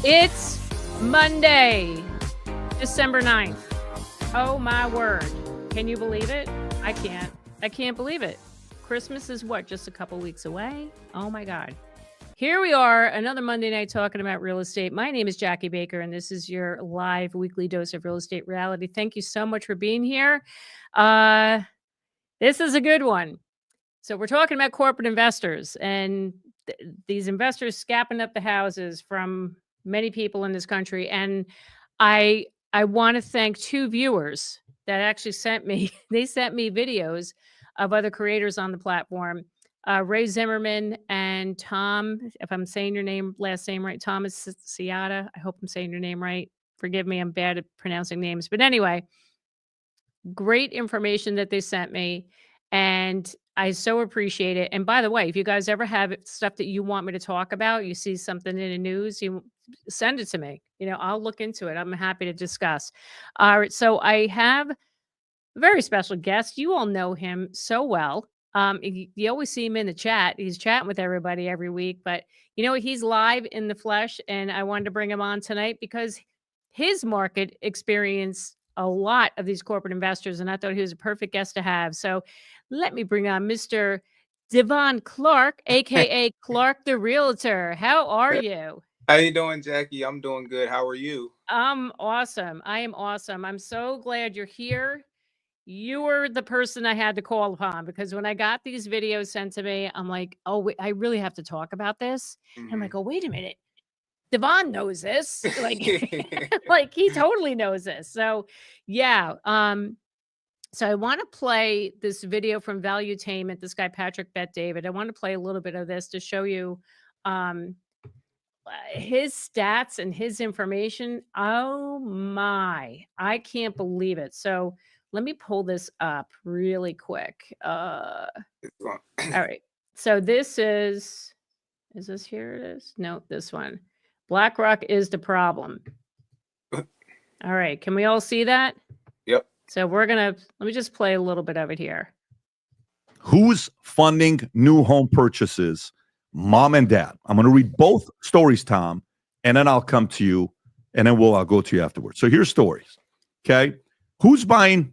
It's Monday, December 9th. Oh my word. Can you believe it? I can't. I can't believe it. Christmas is what, just a couple weeks away? Oh my God. Here we are, another Monday night talking about real estate. My name is Jackie Baker, and this is your live weekly dose of real estate reality. Thank you so much for being here. This is a good one. So we're talking about corporate investors and these investors scapping up the houses from many people in this country. And I want to thank two viewers that actually sent me videos of other creators on the platform. Ray Zimmerman and Tom, if I'm saying your last name right, Thomas Ciata. I hope I'm saying your name right. Forgive me, I'm bad at pronouncing names. But anyway, great information that they sent me. And I so appreciate it. And by the way, if you guys ever have stuff that you want me to talk about, you see something in the news, you send it to me. I'll look into it. I'm happy to discuss. All right. So I have a very special guest. You all know him so well. You always see him in the chat. He's chatting with everybody every week, but he's live in the flesh, and I wanted to bring him on tonight because his market experienced a lot of these corporate investors, and I thought he was a perfect guest to have. So let me bring on Mr. Davon Clark, aka Clark the Realtor. How are you? How you doing, Jackie? I'm doing good. How are you? I'm awesome. I am awesome. I'm so glad you're here. You were the person I had to call upon because when I got these videos sent to me, I'm like, oh, wait, I really have to talk about this. And I'm like, oh, wait a minute. Davon knows this. Like, like he totally knows this. So yeah. So I want to play this video from Valuetainment, this guy, Patrick Bet-David. I want to play a little bit of this to show you his stats and his information. Oh my, I can't believe it. So let me pull this up really quick. All right. So this is this here it is? No, this one. BlackRock is the problem. All right. Can we all see that? Yep. So let me just play a little bit of it here. Who's funding new home purchases? Mom and dad. I'm going to read both stories, Tom, and then I'll come to you, and then I'll go to you afterwards. So here's stories. Okay. Who's buying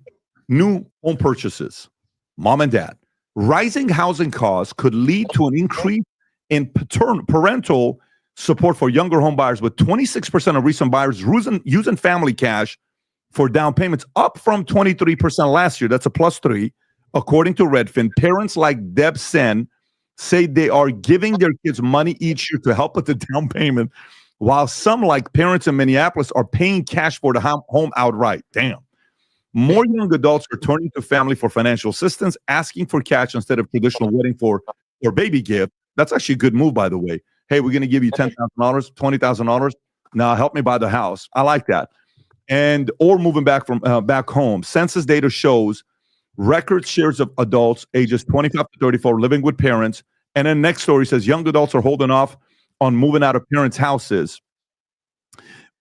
new home purchases? Mom and dad. Rising housing costs could lead to an increase in parental support for younger home buyers, with 26% of recent buyers using family cash for down payments, up from 23% last year. That's a +3. According to Redfin, parents like Deb Sen say they are giving their kids money each year to help with the down payment, while some, like parents in Minneapolis, are paying cash for the home outright. Damn. More young adults are turning to family for financial assistance, asking for cash instead of traditional wedding for their baby gift. That's actually a good move, by the way. Hey, we're going to give you $10,000, $20,000. Now help me buy the house. I like that. Or moving back home. Census data shows record shares of adults ages 25 to 34 living with parents. And then next story says young adults are holding off on moving out of parents' houses.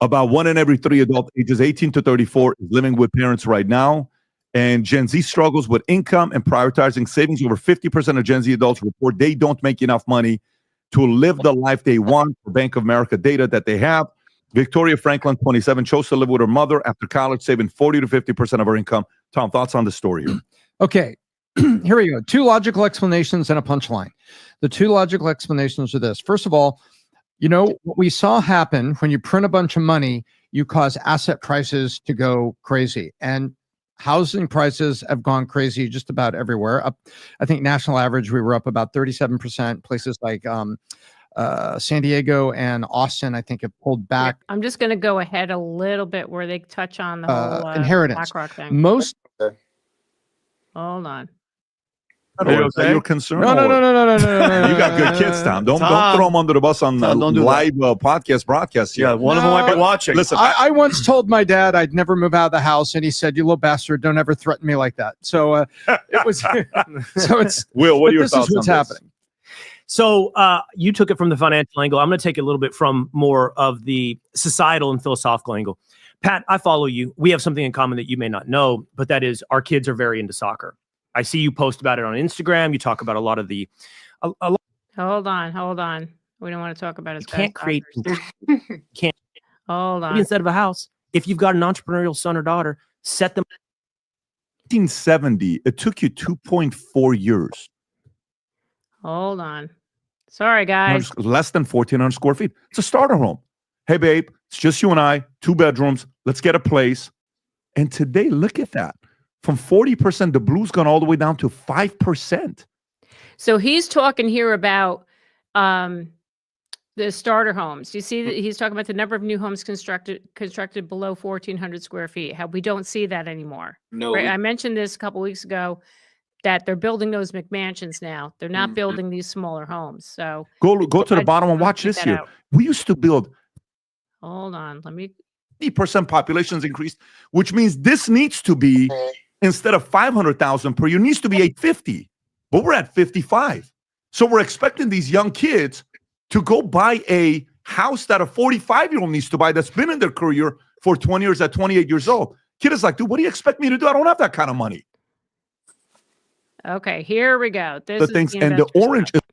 About 1 in every 3 adults ages 18 to 34 is living with parents right now. And Gen Z struggles with income and prioritizing savings. Over 50% of Gen Z adults report they don't make enough money to live the life they want. For Bank of America data that they have. Victoria Franklin, 27, chose to live with her mother after college, saving 40 to 50% of her income. Tom, thoughts on the story here? Okay, here we go. 2 logical explanations and a punchline. The 2 logical explanations are this. First of all, what we saw happen when you print a bunch of money, you cause asset prices to go crazy. And housing prices have gone crazy just about everywhere. Up, I think national average, we were up about 37%. Places like San Diego and Austin, I think, have pulled back. I'm just going to go ahead a little bit where they touch on the whole inheritance. BlackRock thing. Most. Hold on. You're concerned? No. You got good kids, Tom. Don't throw them under the bus on live podcast broadcast. Yeah, one of them might be watching. Listen, I once told my dad I'd never move out of the house, and he said, "You little bastard, don't ever threaten me like that." So it was. So it's Will. What are your thoughts on what's happening? So you took it from the financial angle. I'm going to take it a little bit from more of the societal and philosophical angle. Pat, I follow you. We have something in common that you may not know, but that is our kids are very into soccer. I see you post about it on Instagram. You talk about a lot of the. Hold on. We don't want to talk about his You can't create can't Hold on. instead of a house. If you've got an entrepreneurial son or daughter, set them 1970, it took you 2.4 years. Hold on. Sorry, guys. Less than 1,400 square feet. It's a starter home. Hey, babe, it's just you and I, 2 bedrooms. Let's get a place. And today, look at that. From 40%, the blue's gone all the way down to 5%. So he's talking here about the starter homes. You see that he's talking about the number of new homes constructed below 1,400 square feet. How we don't see that anymore. No, Right? I mentioned this a couple weeks ago that they're building those McMansions now. They're not building these smaller homes. So Go to the bottom and watch this here. We used to build. Hold on. Let me. 50% populations increased, which means this needs to be, instead of 500,000 per year, needs to be 850. But we're at 55. So we're expecting these young kids to go buy a house that a 45-year-old needs to buy that's been in their career for 20 years at 28 years old. Kid is like, dude, what do you expect me to do? I don't have that kind of money. Okay, here we go. This The is things, the and the investor orange stuff.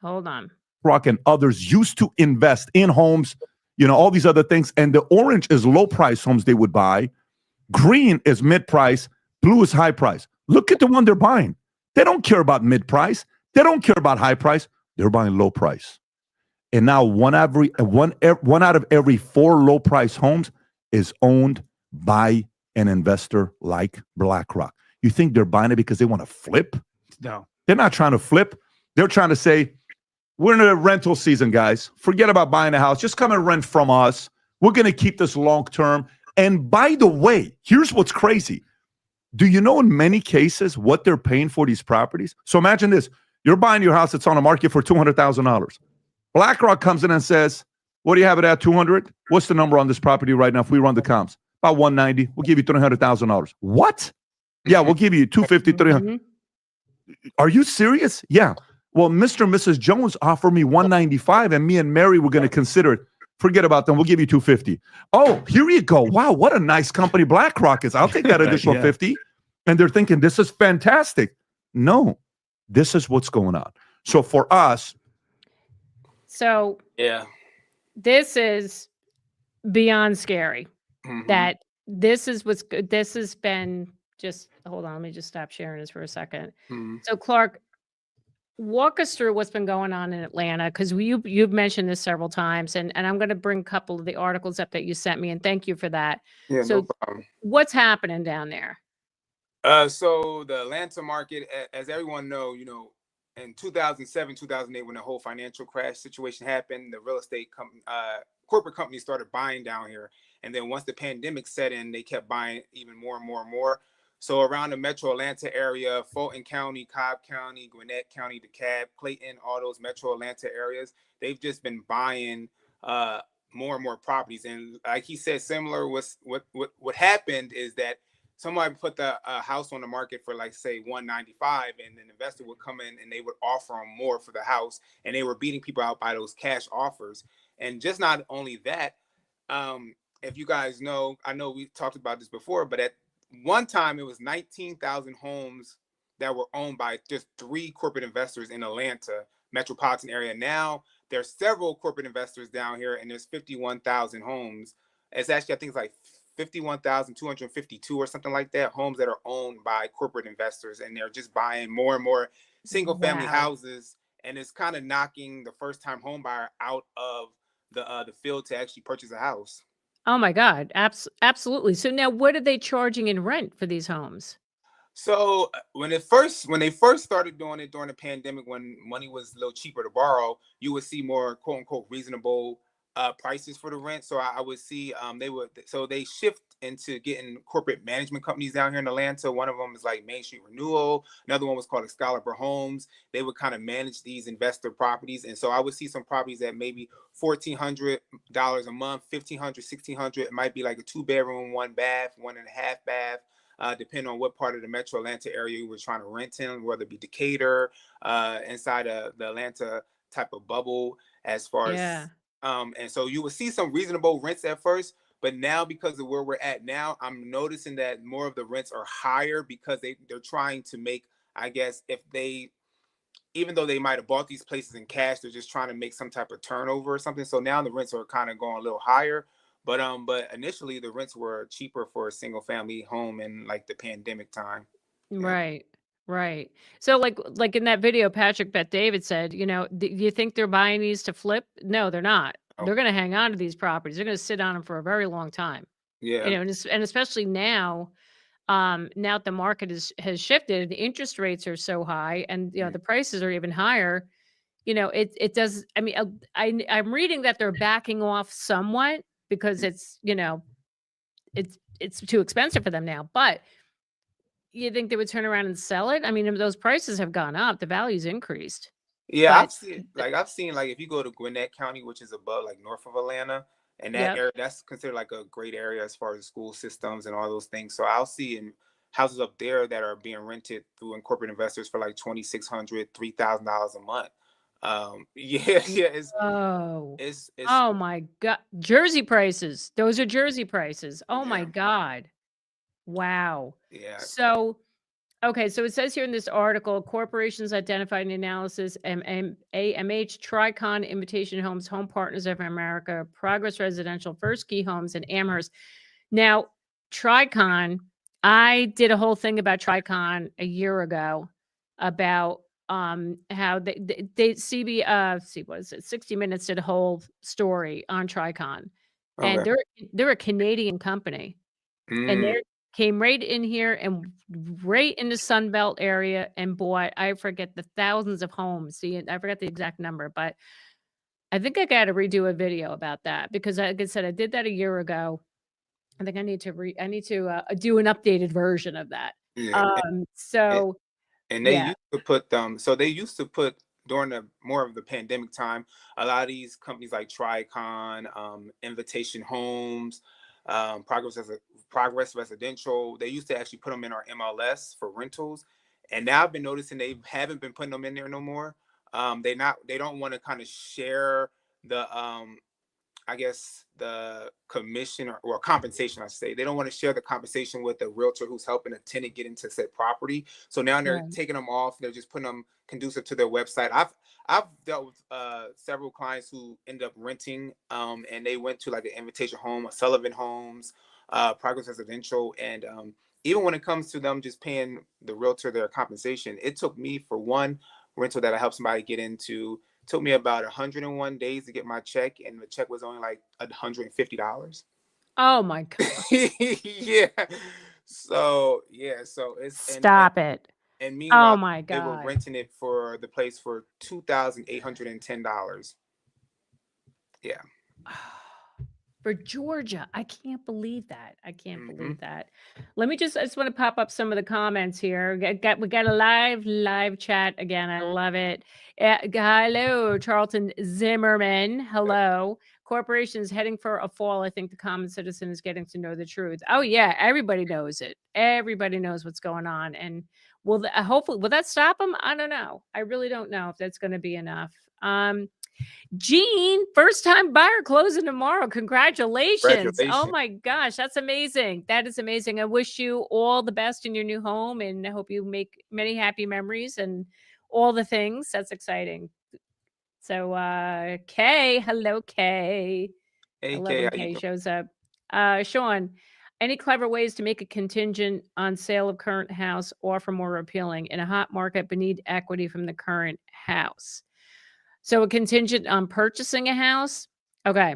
Hold on. Rock and others used to invest in homes, all these other things. And the orange is low price homes they would buy. Green is mid price. Blue is high price. Look at the one they're buying. They don't care about mid price. They don't care about high price. They're buying low price. And now one out of every 4 low price homes is owned by an investor like BlackRock. You think they're buying it because they want to flip? no. They're not trying to flip. They're trying to say, we're in a rental season, guys. Forget about buying a house. Just come and rent from us. We're going to keep this long term. And by the way, here's what's crazy. Do you know in many cases what they're paying for these properties? So imagine this. You're buying your house. It's on the market for $200,000. BlackRock comes in and says, what do you have it at, 200? What's the number on this property right now if we run the comps? About 190. We'll give you $300,000. What? Yeah, we'll give you 250, 300. Are you serious? Yeah. Well, Mr. and Mrs. Jones offered me 195 and me and Mary were going to consider it. Forget about them. We'll give you 250. Oh, here you go. Wow, what a nice company BlackRock is. I'll take that additional 50. And they're thinking, this is fantastic. No, this is what's going on. So for us. So Yeah. this is beyond scary. That this is what's good. This has been just, hold on, let me just stop sharing this for a second. So Clark, walk us through what's been going on in Atlanta, because you've mentioned this several times, and I'm going to bring a couple of the articles up that you sent me, and thank you for that. Yeah, So no problem. what's happening down there? So the Atlanta market, as everyone know, in 2007, 2008, when the whole financial crash situation happened, the real estate corporate companies started buying down here. And then once the pandemic set in, they kept buying even more and more and more. So around the metro Atlanta area, Fulton County, Cobb County, Gwinnett County, DeKalb, Clayton, all those metro Atlanta areas, they've just been buying more and more properties. And like he said, similar what happened is that somebody put the house on the market for, like, say, 195, and an investor would come in and they would offer them more for the house, and they were beating people out by those cash offers. And just not only that, if you guys know, I know we talked about this before, but at one time it was 19,000 homes that were owned by just 3 corporate investors in Atlanta metropolitan area. Now there's several corporate investors down here, and there's 51,000 homes. It's actually, I think it's like 51,252 or something like that, homes that are owned by corporate investors, and they're just buying more and more single family houses, and it's kind of knocking the first time home buyer out of the field to actually purchase a house. Oh my God, absolutely. So now what are they charging in rent for these homes? So when they first started doing it during the pandemic, when money was a little cheaper to borrow, you would see more quote unquote reasonable prices for the rent. So I would see they shift into getting corporate management companies down here in Atlanta. One of them is like Main Street Renewal. Another one was called Excalibur Homes. They would kind of manage these investor properties. And so I would see some properties at maybe $1,400 a month, $1,500, $1,600. It might be like a 2-bedroom, 1 bath, 1.5 bath. Depending on what part of the metro Atlanta area you were trying to rent in, whether it be Decatur, inside of the Atlanta type of bubble, as far as and so you will see some reasonable rents at first, but now because of where we're at now, I'm noticing that more of the rents are higher because they're trying to make, I guess, if they even though they might have bought these places in cash, they're just trying to make some type of turnover or something. So now the rents are kind of going a little higher. But initially the rents were cheaper for a single family home in like the pandemic time. Yeah. Right. Right. So like in that video, Patrick Bet David said, you know, do you think they're buying these to flip? No, they're not. Oh, They're going to hang on to these properties. They're going to sit on them for a very long time. You yeah. know, and especially now, now that the market has shifted, the interest rates are so high, and you know Mm. the prices are even higher. You know, it does. I mean, I'm reading that they're backing off somewhat because it's, you know, it's too expensive for them now. But you think they would turn around and sell it? I mean, those prices have gone up, the value's increased. Yeah, But I've seen like if you go to Gwinnett County, which is above like north of Atlanta, and that yep. area that's considered like a great area as far as school systems and all those things. So I'll see in houses up there that are being rented through corporate investors for like $2,600, $3,000 a month. Yeah, yeah, Oh. it's Oh my God. Jersey prices. Those are Jersey prices. Oh my yeah, God. Wow. yeah. So, okay, so it says here in this article, corporations identified in the analysis, AMH, Tricon, Invitation Homes, Home Partners of America, Progress Residential, First Key Homes, and Amherst. Now, Tricon, I did a whole thing about Tricon a year ago about how they see what is it, 60 Minutes did a whole story on Tricon. And Okay. they're a Canadian company. And Mm, they came right in here and right in the Sun Belt area and bought, I forget the thousands of homes. See, I forgot the exact number, but I think I got to redo a video about that because, like I said, I did that a year ago. I think I need to do an updated version of that. yeah. And, So and they yeah. used to put so they used to put during the more of the pandemic time, a lot of these companies like Tricon, Invitation Homes, Progress Residential, they used to actually put them in our MLS for rentals. And now I've been noticing they haven't been putting them in there no more. They don't want to kind of share the I guess the commission or compensation, I say. They don't want to share the compensation with the realtor who's helping a tenant get into said property. So now they're Right. taking them off. They're just putting them conducive to their website. I've dealt with several clients who end up renting, and they went to like an Invitation Home, a Sullivan Homes, Progress Residential, and even when it comes to them just paying the realtor their compensation, it took me for one rental that I helped somebody get into. Took me about 101 days to get my check, and the check was only like $150. Oh my God. Yeah. So yeah, so Stop it. and Oh meanwhile my they were God. renting it for the place for $2,810. Yeah. For Georgia. I can't believe that. I can't Hmm. believe that. I just want to pop up some of the comments here. We got a live chat again. I love it. Hello, Charlton Zimmerman. Hello. Corporations heading for a fall. I think the common citizen is getting to know the truth. Oh yeah, everybody knows it. Everybody knows what's going on. And hopefully will that stop them? I don't know. I really don't know if that's going to be enough. Jean, first time buyer closing tomorrow. Congratulations. Oh Congratulations. my gosh, that's amazing. That is amazing. I wish you all the best in your new home and I hope you make many happy memories and all the things. That's exciting. So Kay, hello Kay. I Hey love Kay, when how you Kay doing? shows up. Sean, any clever ways to make a contingent on sale of current house offer more appealing in a hot market but need equity from the current house? So a contingent on purchasing a house. Okay.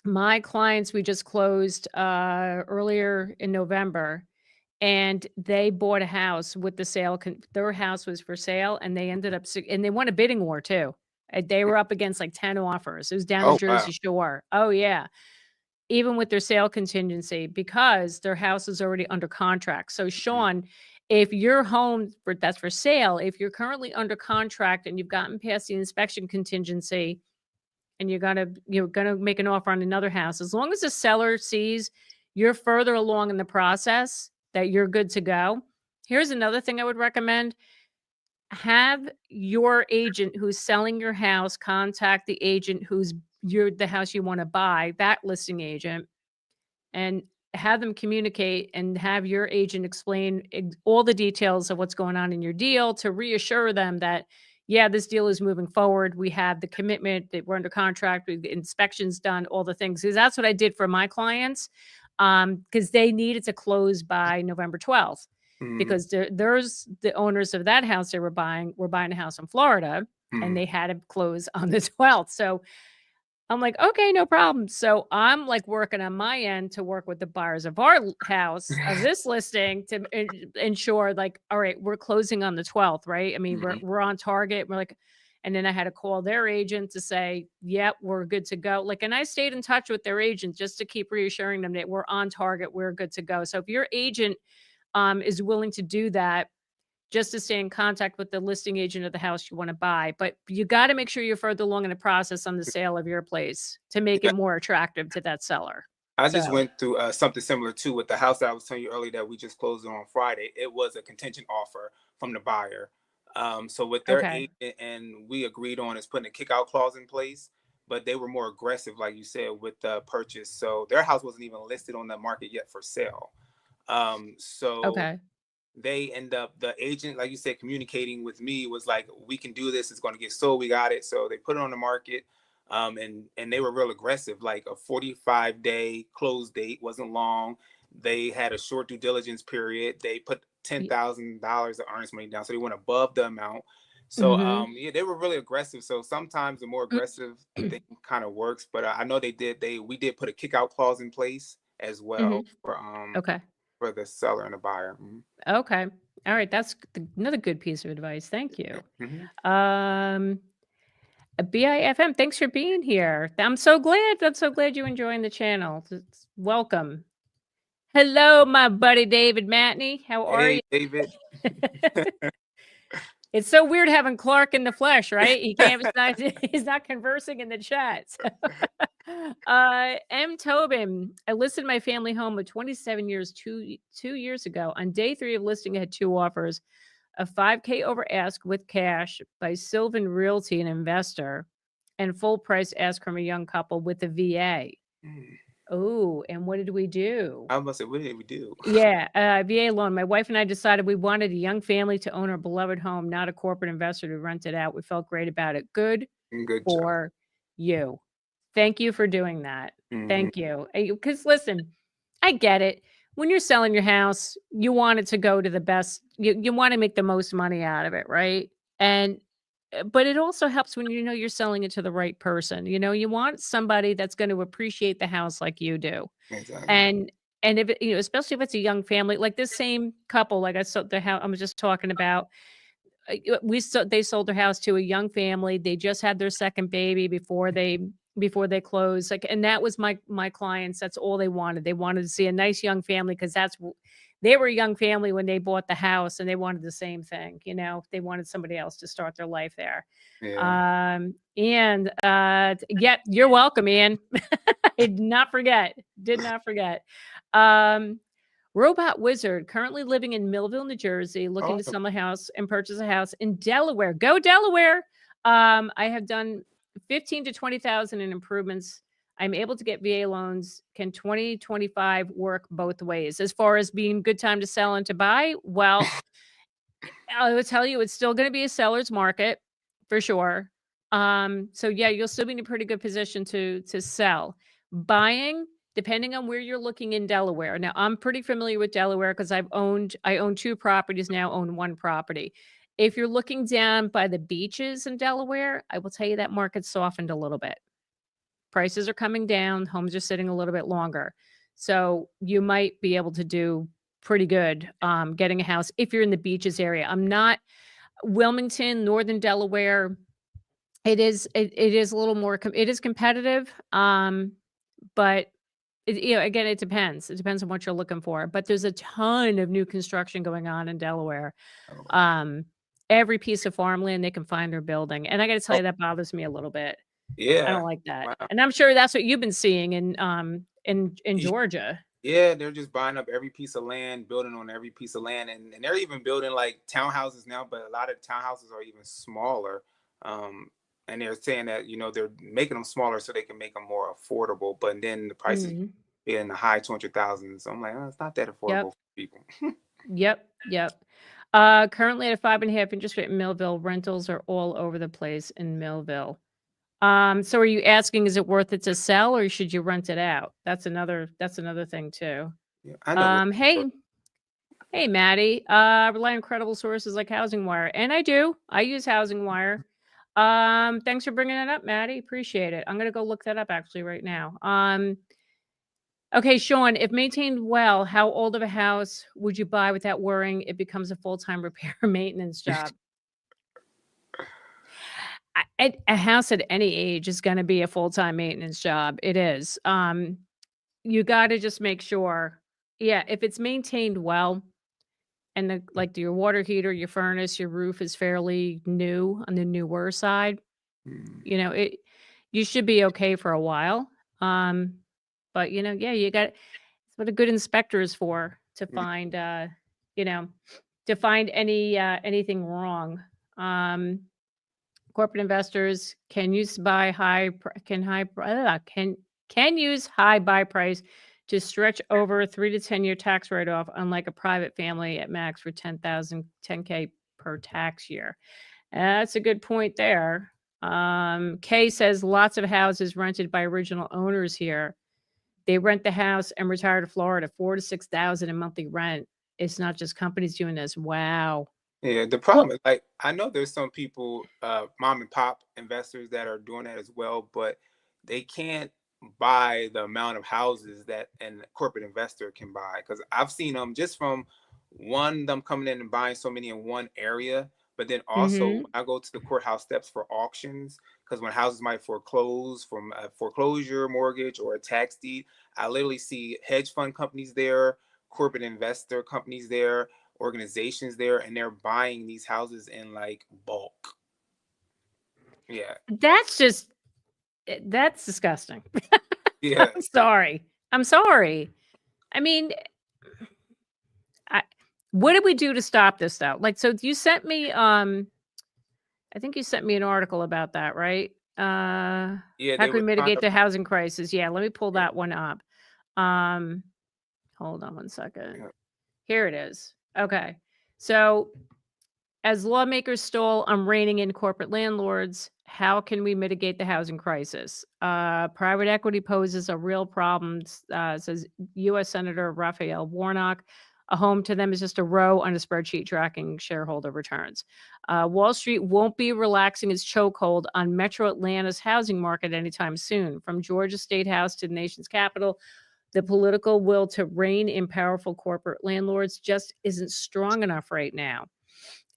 My clients, we just closed earlier in November and they bought a house with the sale. Their house was for sale and they ended up, and they won a bidding war too. They were up against like 10 offers. It was down the Oh wow. Jersey Shore. Oh yeah. Even with their sale contingency because their house is already under contract. So Sean, if your home that's for sale, if you're currently under contract and you've gotten past the inspection contingency and you're gonna make an offer on another house, as long as the seller sees you're further along in the process, that you're good to go. Here's another thing I would recommend. Have your agent who's selling your house contact the agent who's the house you want to buy, that listing agent, and have them communicate and have your agent explain all the details of what's going on in your deal to reassure them that, yeah, this deal is moving forward. We have the commitment that we're under contract, the inspections done, all the things. Because that's what I did for my clients, because they needed to close by November 12th. Mhm. Because there's the owners of that house they were buying a house in Florida, and Mhm. they had to close on the 12th. So I'm like, okay, no problem. So I'm like working on my end to work with the buyers of our house of this listing to ensure, like, all right, we're closing on the 12th, right? I mean, Mhm. we're on target. We're like, and then I had to call their agent to say, yep, we're good to go. Like, and I stayed in touch with their agent just to keep reassuring them that we're on target, we're good to go. So if your agent is willing to do that, just to stay in contact with the listing agent of the house you want to buy. But you got to make sure you're further along in the process on the sale of your place to make Yeah. it more attractive to that seller. I just So, went through something similar too with the house that I was telling you earlier that we just closed on Friday. It was a contingent offer from the buyer. So with their okay. agent, and we agreed on is putting a kick out clause in place, but they were more aggressive, like you said, with the purchase. So their house wasn't even listed on the market yet for sale. So Okay. they end up, the agent, like you said, communicating with me was like, we can do this, it's going to get sold, we got it. So they put it on the market. And they were real aggressive, like a 45-day close date, wasn't long. They had a short due diligence period. They put $10,000 of earnest money down, so they went above the amount. So Mm-hmm. yeah, they were really aggressive. So sometimes the more aggressive thing kind of works, but I know we did put a kick out clause in place as Mm-hmm. well Okay. for the seller and the buyer. Mhm. Okay. All right. That's another good piece of advice. Thank you. Mhm. BIFM, thanks for being here. I'm so glad. I'm so glad you're enjoying the channel. Welcome. Hello, my buddy David Matney. How are you? Hey, David. It's so weird having Clark in the flesh, right? He can't. He's not conversing in the chat. M. Tobin. I listed my family home of 27 years 2 years ago. On day 3 of listing, I had 2 offers: a $5K over ask with cash by Sylvan Realty, an investor, and full price ask from a young couple with a VA. Mm. Oh, and what did we do? I must say, what did we do? Yeah, VA loan. My wife and I decided we wanted a young family to own our beloved home, not a corporate investor to rent it out. We felt great about it. Good Good job. for you. Thank you for doing that. Mhm. Thank you. Because listen, I get it. When you're selling your house, you want it to go to the best. You want to make the most money out of it, right? And but it also helps when you know you're selling it to the right person. You know, you want somebody that's going to appreciate the house like you do. Exactly. And if especially if it's a young family, like this same couple, like I saw the house I was just talking about, they sold their house to a young family. They just had their second baby before they closed. Like, and that was my clients. That's all they wanted. They wanted to see a nice young family because they were a young family when they bought the house, and they wanted the same thing. They wanted somebody else to start their life there. Yeah. And yeah, you're welcome, Ian. I did not forget. Did not forget. Um, Robot Wizard, currently living in Millville, New Jersey, looking to Awesome. sell a house and purchase a house in Delaware. Go Delaware. I have done 15 to 20,000 in improvements. I'm able to get VA loans. Can 2025 work both ways? As far as being good time to sell and to buy? Well, I would tell you it's still going to be a seller's market for sure. So yeah, you'll still be in a pretty good position to sell. Buying, depending on where you're looking in Delaware. Now, I'm pretty familiar with Delaware because I own 2 properties now, own 1 property. If you're looking down by the beaches in Delaware, I will tell you that market's softened a little bit. Prices are coming down, homes are sitting a little bit longer. So you might be able to do pretty good getting a house if you're in the beaches area. I'm not Wilmington, Northern Delaware. It is a little more it is competitive. But again, it depends. It depends on what you're looking for. But there's a ton of new construction going on in Delaware. Oh, Every piece of farmland they can find they're building. And I got to tell oh, you, that bothers me a little bit. I yeah. don't like that. Wow. And I'm sure that's what you've been seeing in Ye- Georgia. Yeah, they're just buying up every piece of land, building on every piece of land, and they're even building like townhouses now, but a lot of townhouses are even smaller. And they're saying that they're making them smaller so they can make them more affordable, but then the prices Mhm. in the high 200,000s. So I'm like, oh, it's not that affordable for people. Yep. Currently at a 5.5 interest rate in Millville, rentals are all over the place in Millville. So are you asking, is it worth it to sell or should you rent it out? That's another thing too. Yeah, I know. Hey, Maddie, rely on credible sources like Housing Wire. And I do. I use Housing Wire. Thanks for bringing that up, Maddie. Appreciate it. I'm going to go look that up actually right now. Okay, Sean, if maintained well, how old of a house would you buy without worrying it becomes a full-time repair and maintenance job? A house at any age is going to be a full-time maintenance job. It is. You got to just make sure, if it's maintained well, and your water heater, your furnace, your roof is fairly new on the newer side, you should be okay for a while. But you got, it's what a good inspector is for, to find, to find anything wrong. Corporate investors can use buy price to stretch over a 3 to 10 year tax write-off, unlike a private family at max for $10K per tax year. That's a good point there. Kay says lots of houses rented by original owners here. They rent the house and retire to Florida, $4,000 to $6,000 in monthly rent. It's not just companies doing this. Wow. Yeah, the problem is, like, I know there's some people, mom and pop investors that are doing that as well, but they can't buy the amount of houses that a corporate investor can buy. Because I've seen them just from them coming in and buying so many in one area, but then also when I go to the courthouse steps for auctions, because when houses might foreclose from a foreclosure mortgage or a tax deed, I literally see hedge fund companies there, corporate investor companies there, organizations there, and they're buying these houses in like bulk. Yeah. That's disgusting. Yeah. I'm sorry. I mean, what did we do to stop this though? Like, so you sent me, I think you sent me an article about that, right? Yeah. How can we mitigate the housing crisis? Yeah. Let me pull that one up. Hold on one second. Yeah. Here it is. Okay. So as lawmakers stall on reining in corporate landlords, how can we mitigate the housing crisis? Private equity poses a real problem, says U.S. Senator Raphael Warnock. A home to them is just a row on a spreadsheet tracking shareholder returns. Wall Street won't be relaxing its chokehold on Metro Atlanta's housing market anytime soon. From Georgia State House to the nation's capital, the political will to rein in powerful corporate landlords just isn't strong enough right now.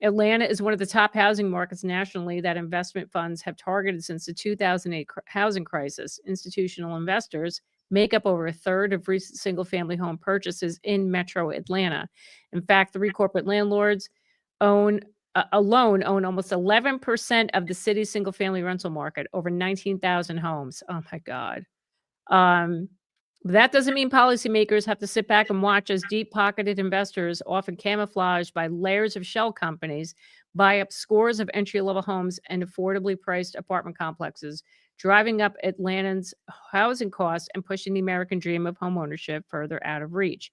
Atlanta is one of the top housing markets nationally that investment funds have targeted since the 2008 housing crisis. Institutional investors make up over a third of recent single-family home purchases in Metro Atlanta. In fact, 3 corporate landlords alone own almost 11% of the city's single-family rental market, over 19,000 homes. Oh my God. That doesn't mean policymakers have to sit back and watch as deep-pocketed investors, often camouflaged by layers of shell companies, buy up scores of entry-level homes and affordably priced apartment complexes, driving up Atlanta's housing costs and pushing the American dream of homeownership further out of reach.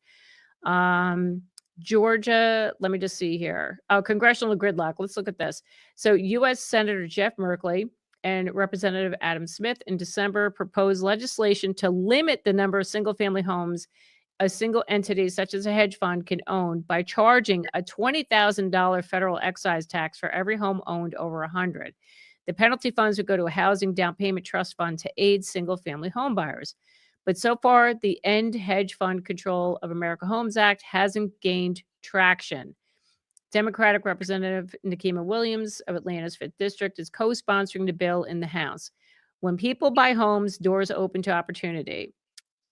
Georgia, let me just see here. Oh, congressional gridlock. Let's look at this. So U.S. Senator Jeff Merkley and Representative Adam Smith in December proposed legislation to limit the number of single-family homes a single entity such as a hedge fund can own by charging a $20,000 federal excise tax for every home owned over 100. The penalty funds would go to a housing down payment trust fund to aid single-family home buyers. But so far, the End Hedge Fund Control of America Homes Act hasn't gained traction. Democratic Representative Nikema Williams of Atlanta's 5th District is co-sponsoring the bill in the House. When people buy homes, doors open to opportunity.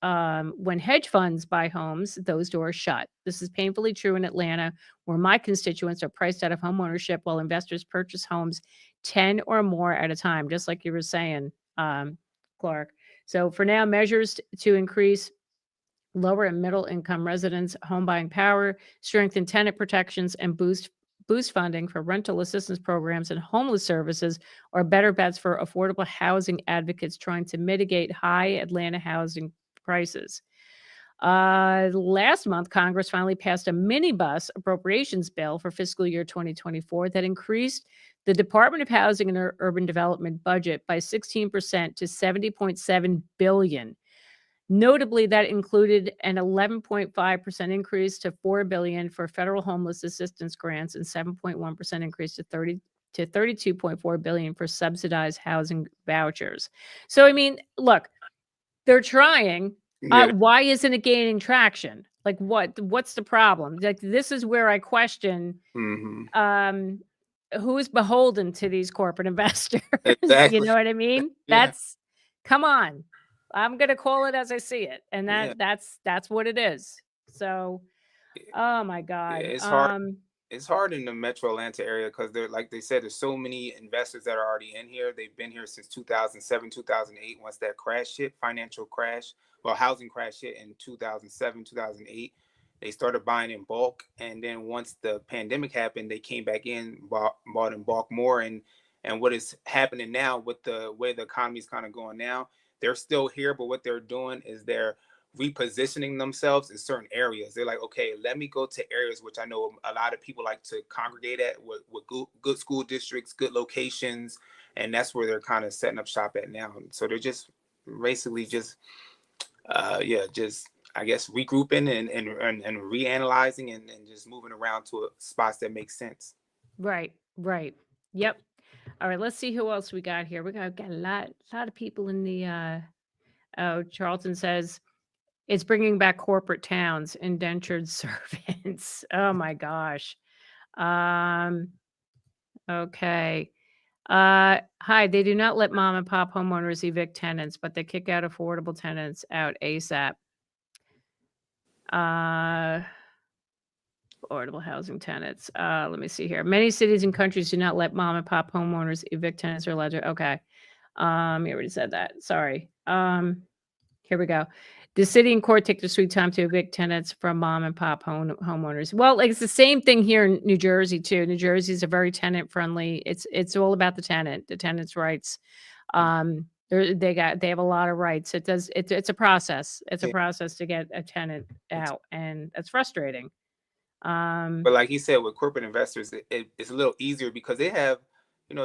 When hedge funds buy homes, those doors shut. This is painfully true in Atlanta, where my constituents are priced out of home ownership while investors purchase homes 10 or more at a time, just like you were saying, Clark. So for now, measures to increase lower and middle income residents' home buying power, strengthen tenant protections, and boost funding for rental assistance programs and homeless services are better bets for affordable housing advocates trying to mitigate high Atlanta housing prices. Last month, Congress finally passed a minibus appropriations bill for fiscal year 2024 that increased the Department of Housing and Urban Development budget by 16% to $70.7 billion. Notably, that included an 11.5% increase to $4 billion for federal homeless assistance grants and 7.1% increase to $32.4 billion for subsidized housing vouchers. So, I mean, look, they're trying. Yeah. Why isn't it gaining traction? Like, what's the problem? Like, this is where I question Mm-hmm. who is beholden to these corporate investors. Exactly. You know what I mean? Yeah. Come on. I'm gonna call it as I see it, and Yeah. that's what it is. So, oh my Yeah, God. it's hard. It's hard in the Metro Atlanta area because they're like they said, there's so many investors that are already in here. They've been here since 2007, 2008. Once that crash hit, financial crash, well, housing crash hit in 2007, 2008. They started buying in bulk, and then once the pandemic happened, they came back in, bought in bulk more. And what is happening now with the way the economy is kind of going now, they're still here, but what they're doing is they're repositioning themselves in certain areas. They're like, okay, let me go to areas which I know a lot of people like to congregate at, with good school districts, good locations, and that's where they're kind of setting up shop at now. So they're just basically just just I guess regrouping and reanalyzing and just moving around to spots that make sense. Right. Yep. All right, let's see who else we got here. We got a lot of people in the oh, Charlton says it's bringing back corporate towns, indentured servants. Oh my gosh. Okay. Hi, they do not let mom and pop homeowners evict tenants, but they kick out affordable tenants out ASAP. Affordable housing tenants. Let me see here. Many cities and countries do not let mom and pop homeowners evict tenants or allowed to. Okay. You already said that. Sorry. Here we go. The city and court take their sweet time to evict tenants from mom and pop homeowners. Well, like, it's the same thing here in New Jersey too. New Jersey is a very tenant friendly. It's all about the tenant's rights. They have a lot of rights. It's a process. It's a Yeah. process to get a tenant out, and that's frustrating. But like he said, with corporate investors, it's a little easier because they have,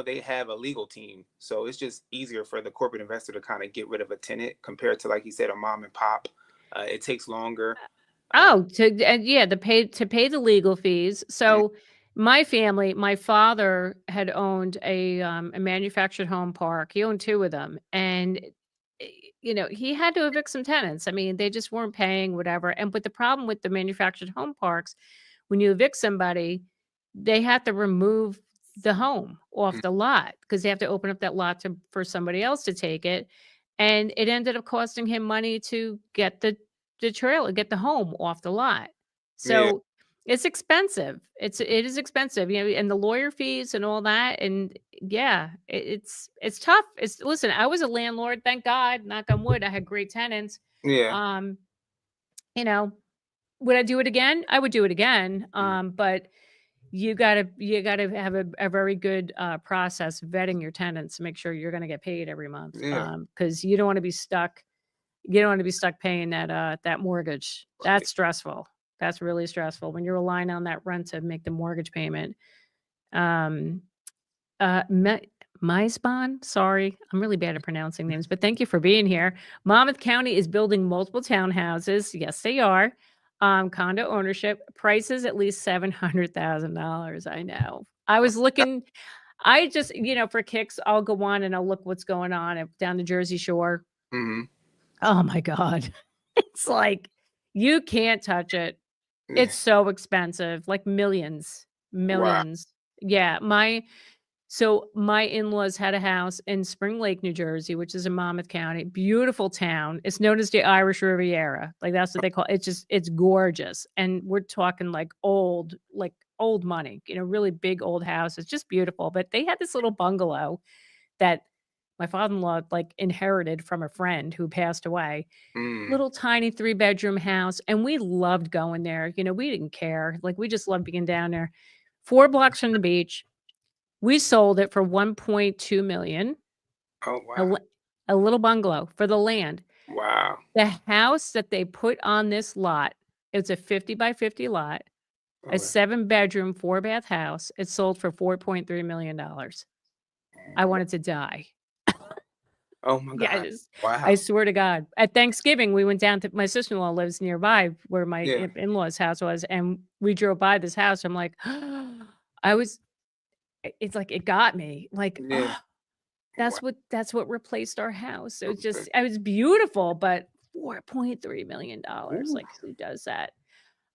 they have a legal team. So it's just easier for the corporate investor to kind of get rid of a tenant compared to, like he said, a mom and pop. It takes longer. To pay the legal fees. So my family, my father had owned a manufactured home park. He owned 2 of them, and he had to evict some tenants. I mean, they just weren't paying, whatever. But the problem with the manufactured home parks, when you evict somebody, they have to remove the home off the lot because they have to open up that lot for somebody else to take it. And it ended up costing him money to get the trailer, get the home off the lot. Yeah. So it's expensive. It is expensive, and the lawyer fees and all that. And yeah, it's tough. Listen, I was a landlord, thank God, knock on wood. I had great tenants. Yeah. Would I do it again? I would do it again. But you gotta have a very good process vetting your tenants to make sure you're gonna get paid every month. Yeah. Because you don't want to be stuck. You don't want to be stuck paying that mortgage. That's stressful. That's really stressful when you're relying on that rent to make the mortgage payment. Maisbon, sorry, I'm really bad at pronouncing names, but thank you for being here. Monmouth County is building multiple townhouses. Yes, they are. Condo ownership, prices at least $700,000. I know. I was looking. I just, for kicks, I'll go on and I'll look what's going on down the Jersey Shore. Mm-hmm. Oh my God. It's like, you can't touch it. It's so expensive, like millions. Wow. Yeah. My in-laws had a house in Spring Lake, New Jersey, which is in Monmouth County. Beautiful town. It's known as the Irish Riviera. Like, that's what they call it. It's gorgeous. And we're talking like old money, really big old house. It's just beautiful. But they had this little bungalow that my father-in-law inherited from a friend who passed away. Little tiny 3-bedroom house. And we loved going there. We didn't care. Like, we just loved being down there. 4 blocks from the beach. We sold it for $1.2 million. Oh, wow. A little bungalow for the land. Wow. The house that they put on this lot, it's a 50 by 50 lot, a Okay. 7-bedroom, 4-bath house. It sold for $4.3 million. I wanted to die. Oh my Yeah, God. I Wow. swear to God. At Thanksgiving, we went down to my sister-in-law lives nearby where my Yeah. in-laws' house was, and we drove by this house. I'm like, I was it's like it got me. Like, Yeah. Wow. that's what replaced our house. It was Okay. just it was beautiful, but $4.3 million. Ooh. Like, who does that?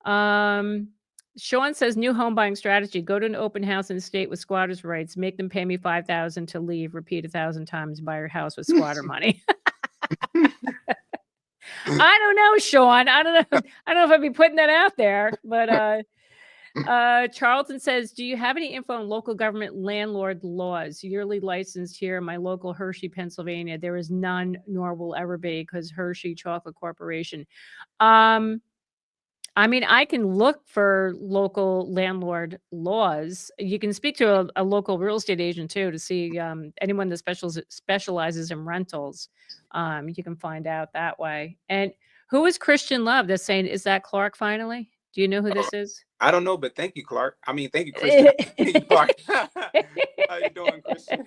Um, Sean says new home buying strategy. Go to an open house in a state with squatters' rights. Make them pay me $5,000 to leave. Repeat 1,000 times. Buy your house with squatter money. I don't know, Sean. I don't know. I don't know if I'd be putting that out there, but Charlton says, do you have any info on local government landlord laws? Yearly licensed here in my local Hershey, Pennsylvania. There is none, nor will ever be, because Hershey Chocolate Corporation. I mean, I can look for local landlord laws. You can speak to a local real estate agent too to see anyone that specializes in rentals. You can find out that way. And who is Christian Love that's saying, is that Clark finally? Do you know who Oh, this is? I don't know, but thank you, Clark. I mean, thank you, Christian. Thank you, Clark. How you doing, Christian?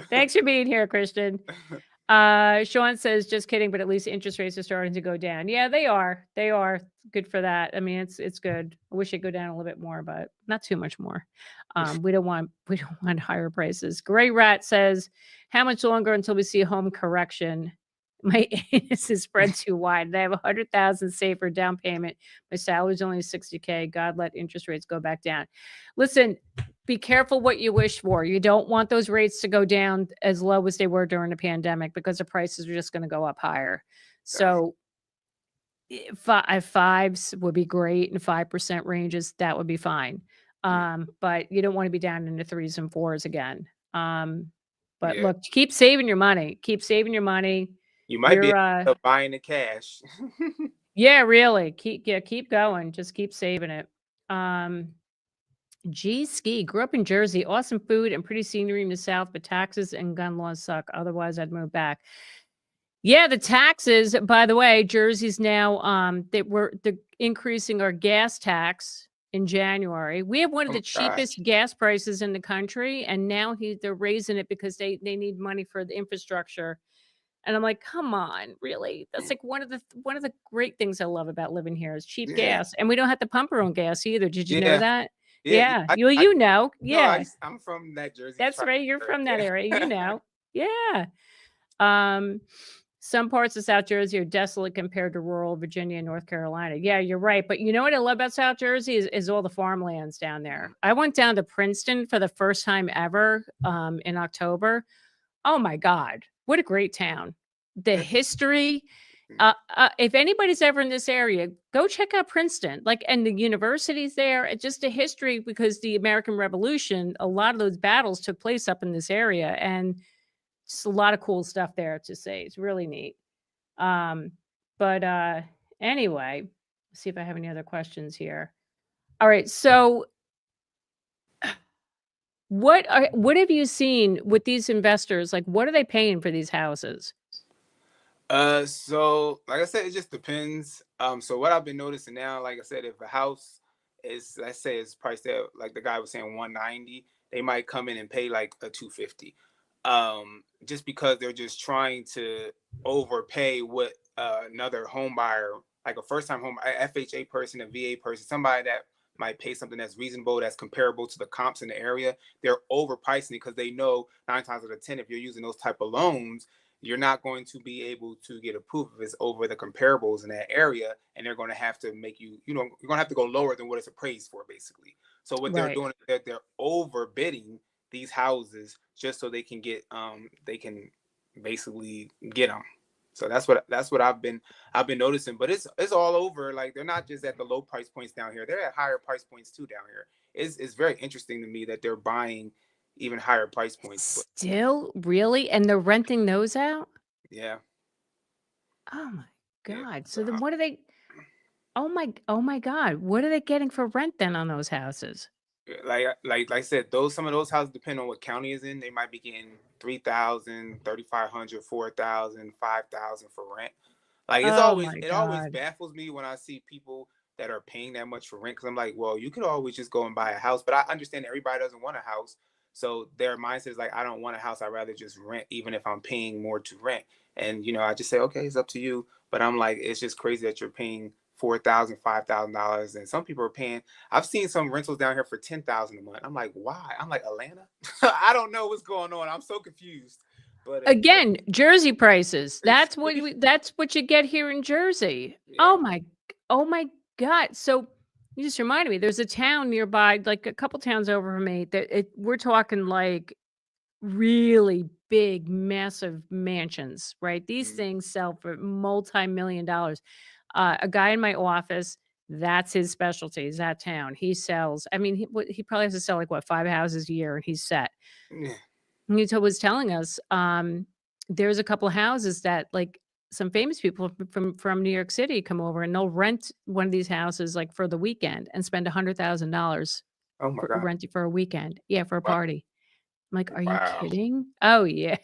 Thanks for being here, Christian. Sean says, just kidding, but at least interest rates are starting to go down. Yeah, they are. They are good for that. I mean, it's good. I wish it'd go down a little bit more, but not too much more. We don't want higher prices. Gray Rat says, how much longer until we see home correction? My anus is spread too wide. I have 100,000 saved for down payment. My salary's only 60K. God, let interest rates go back down. Listen, be careful what you wish for. You don't want those rates to go down as low as they were during the pandemic because the prices are just going to go up higher. So fives would be great, and 5% ranges, that would be fine. But you don't want to be down into 3s and 4s again. But Yeah. look, keep saving your money. Keep saving your money. You might be You're able to buying the cash. yeah, really. Keep going. Just keep saving it. G Ski grew up in Jersey. Awesome food and pretty scenery in the South, but taxes and gun laws suck. Otherwise, I'd move back. Yeah, the taxes. By the way, Jersey's now they're increasing our gas tax in January. We have one of Oh the my gosh. cheapest gas prices in the country, and now they're raising it because they need money for the infrastructure. And I'm like, come on, really? That's like one of the great things I love about living here is cheap Yeah. gas, and we don't have to pump our own gas either. Did you know Yeah. that? Yeah. Yeah, you know, No, yeah, I'm from that Jersey. that's right. You're from that area, you Yeah. know, yeah. Um, some parts of South Jersey are desolate compared to rural Virginia and North Carolina. Yeah, you're right. But you know what I love about South Jersey is all the farmlands down there. I went down to Princeton for the first time ever in October. Oh my God, what a great town! The history. If anybody's ever in this area, go check out Princeton. Like, and the universities there, and just the history because the American Revolution, a lot of those battles took place up in this area, and just a lot of cool stuff there to say. It's really neat. But anyway, let's see if I have any other questions here. All right, so what have you seen with these investors? Like, what are they paying for these houses? So like I said, it just depends. So what I've been noticing now, like I said, if a house is, let's say it's priced at, like the guy was saying, 190, they might come in and pay like a 250. Just because they're just trying to overpay what another home buyer, like a first time home, a FHA person, a VA person, somebody that might pay something that's reasonable, that's comparable to the comps in the area. They're overpricing it because they know 9 times out of 10, if you're using those type of loans, you're not going to be able to get approved if it's over the comparables in that area, and they're going to have to make you, you're going to have to go lower than what it's appraised for, basically. So what they're Right. doing is that they're overbidding these houses just so they can get, they can basically get them. So that's what I've been noticing. But it's all over. Like, they're not just at the low price points down here; they're at higher price points too down here. It's very interesting to me that they're buying even higher price points. But Still, really? And they're renting those out? yeah. Oh my Yeah. God. So then what are they? Oh my God. What are they getting for rent then on those houses? like I said, some of those houses depend on what county is in. They might be getting 3,000, 3,500, 4,000, 5,000 for rent. Like Oh my it always God. baffles me when I see people that are paying that much for rent, because I'm like, well, you could always just go and buy a house. But I understand everybody doesn't want a house, so their mindset is like, I don't want a house. I'd rather just rent, even if I'm paying more to rent. And I just say, okay, it's up to you. But I'm like, it's just crazy that you're paying $4,000, $5,000, and some people are paying. I've seen some rentals down here for 10,000 a month. I'm like, why? I'm like, Atlanta. I don't know what's going on. I'm so confused. But Again, Jersey prices. it's That's what you get here in Jersey. yeah. Oh my God. So you just reminded me, there's a town nearby, like a couple towns over from me, that we're talking like really big, massive mansions, right? These Mm. things sell for multi-million dollars. A guy in my office, that's his specialty, is that town. He sells, I mean, he probably has to sell like what, 5 houses a year and he's set. Yeah. Was telling us, there's a couple of houses that like some famous people from New York City come over and they'll rent one of these houses like for the weekend and spend $100,000 Oh my for God. renting for a weekend. Yeah, for a Wow. party. I'm like, are you Wow. kidding? Oh yeah.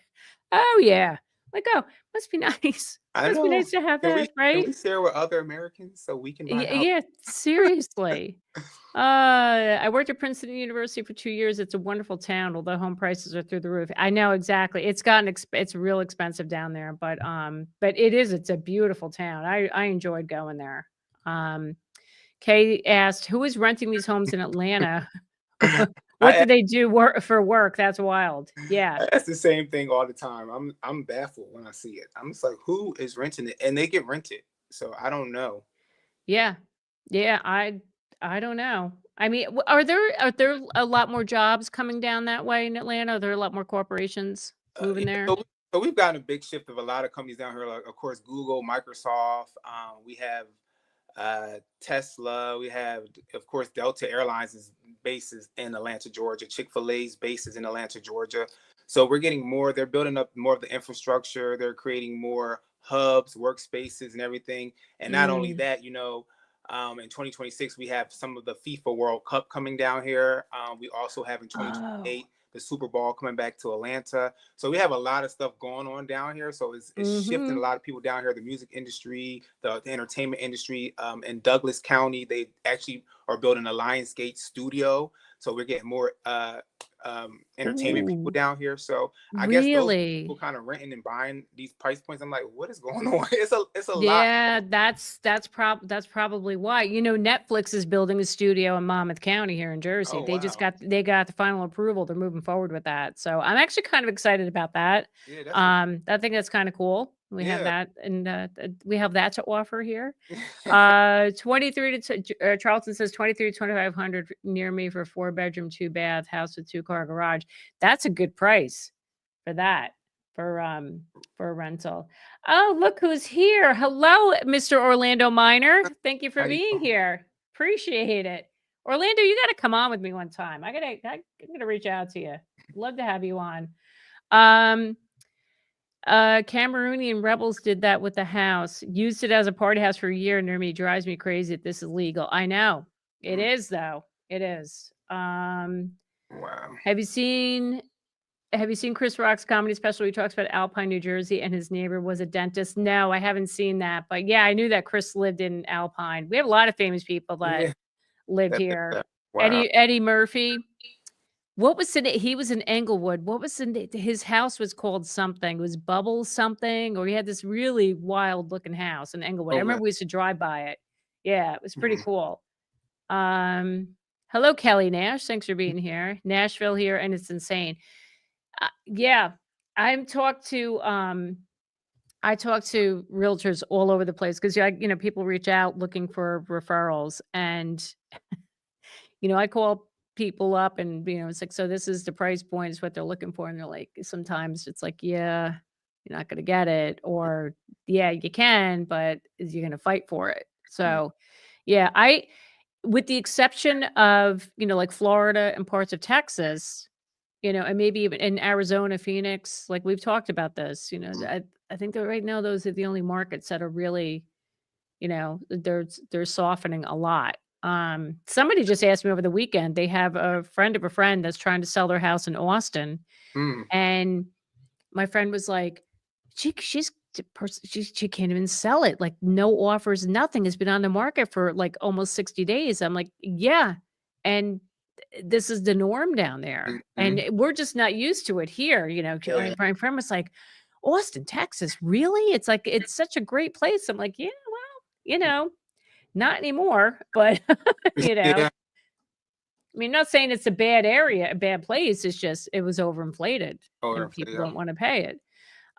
Oh yeah. Like, oh, must be nice. I Must be know. nice to have Can we that, right? share with other Americans so we can buy a house? Yeah, seriously. I worked at Princeton University for 2 years. It's a wonderful town, although home prices are through the roof. I know exactly. It's gotten it's real expensive down there, but it's a beautiful town. I enjoyed going there. Kay asked, who is renting these homes in Atlanta? What I do they do for work? That's wild. Yeah. That's the same thing all the time. I'm baffled when I see it. I'm just like, who is renting it? And they get rented. So I don't know. Yeah. Yeah, I don't know. I mean, are there a lot more jobs coming down that way in Atlanta? Are there a lot more corporations moving Yeah, there? so we've gotten a big shift of a lot of companies down here, like of course Google, Microsoft. We have Tesla. We have, of course, Delta Airlines' bases in Atlanta, Georgia. Chick-fil-A's bases in Atlanta, Georgia. So we're getting more. They're building up more of the infrastructure. They're creating more hubs, workspaces, and everything. And not only Mm. that, in 2026 we have some of the FIFA World Cup coming down here. We also have in Oh. 2028 the Super Bowl coming back to Atlanta. So we have a lot of stuff going on down here. So it's shifting a Mhm. lot of people down here. The music industry, the entertainment industry. In Douglas County, they actually are building a Lionsgate studio. So we're getting more entertainment people Ooh, down here. So I guess those people really? kind of renting and buying these price points. I'm like, what is going on? It's a lot. Yeah, that's probably why. Netflix is building a studio in Monmouth County here in Jersey. Oh They just wow. got the final approval. They're moving forward with that. So I'm actually kind of excited about that. Yeah, that's a I think that's kind of cool. We have yeah. that, and we have that to offer here. 23 to Charlton says 23 to 2,500 near me for 4 bedroom, 2 bath house with 2 car garage. That's a good price for that for a rental. Oh, look who's here. Hello, Mr. Orlando Minor. Thank you for How you being doing? here. Appreciate it. Orlando, you got to come on with me one time. I'm gonna reach out to you. Love to have you on. Um, Cameroonian rebels did that with the house. Used it as a party house for a year near me. Drives me crazy that this is legal. I know. It Mm, is though. It is. wow. Have you seen Chris Rock's comedy special? He talks about Alpine, New Jersey, and his neighbor was a dentist. No, I haven't seen that, but yeah, I knew that Chris lived in Alpine. We have a lot of famous people that Yeah. lived That here. wow. Eddie Murphy. What was he was in Englewood. What was his house was called something. It was Bubble something, or he had this really wild looking house in Englewood. I Oh wow. remember we used to drive by it. Yeah, it was pretty Mhm. cool. Hello, Kelly Nash. Thanks for being here. Nashville here, and it's insane. Yeah, I'm talked to I talk to realtors all over the place because people reach out looking for referrals, and I call people up, and it's like, so this is the price point, is what they're looking for, and they're like, sometimes it's like, yeah, you're not gonna get it, or yeah, you can, but is you gonna fight for it? Mhm. So yeah, with the exception of like Florida and parts of Texas, and maybe even in Arizona, Phoenix, like we've talked about this, I think that right now those are the only markets that are really, they're softening a lot. Somebody just asked me over the weekend, they have a friend of a friend that's trying to sell their house in Austin. Mm. And my friend was like, she can't even sell it. Like no offers, nothing. Has been on the market for like almost 60 days. I'm like, yeah. And this is the norm down there. And Mhm. we're just not used to it here. Yeah. My friend was like, Austin, Texas, really? It's like, it's such a great place. I'm like, yeah, well, not anymore, but Yeah. I mean, not saying it's a bad area, a bad place. It's just it was overinflated Oh, and people yeah. don't want to pay it.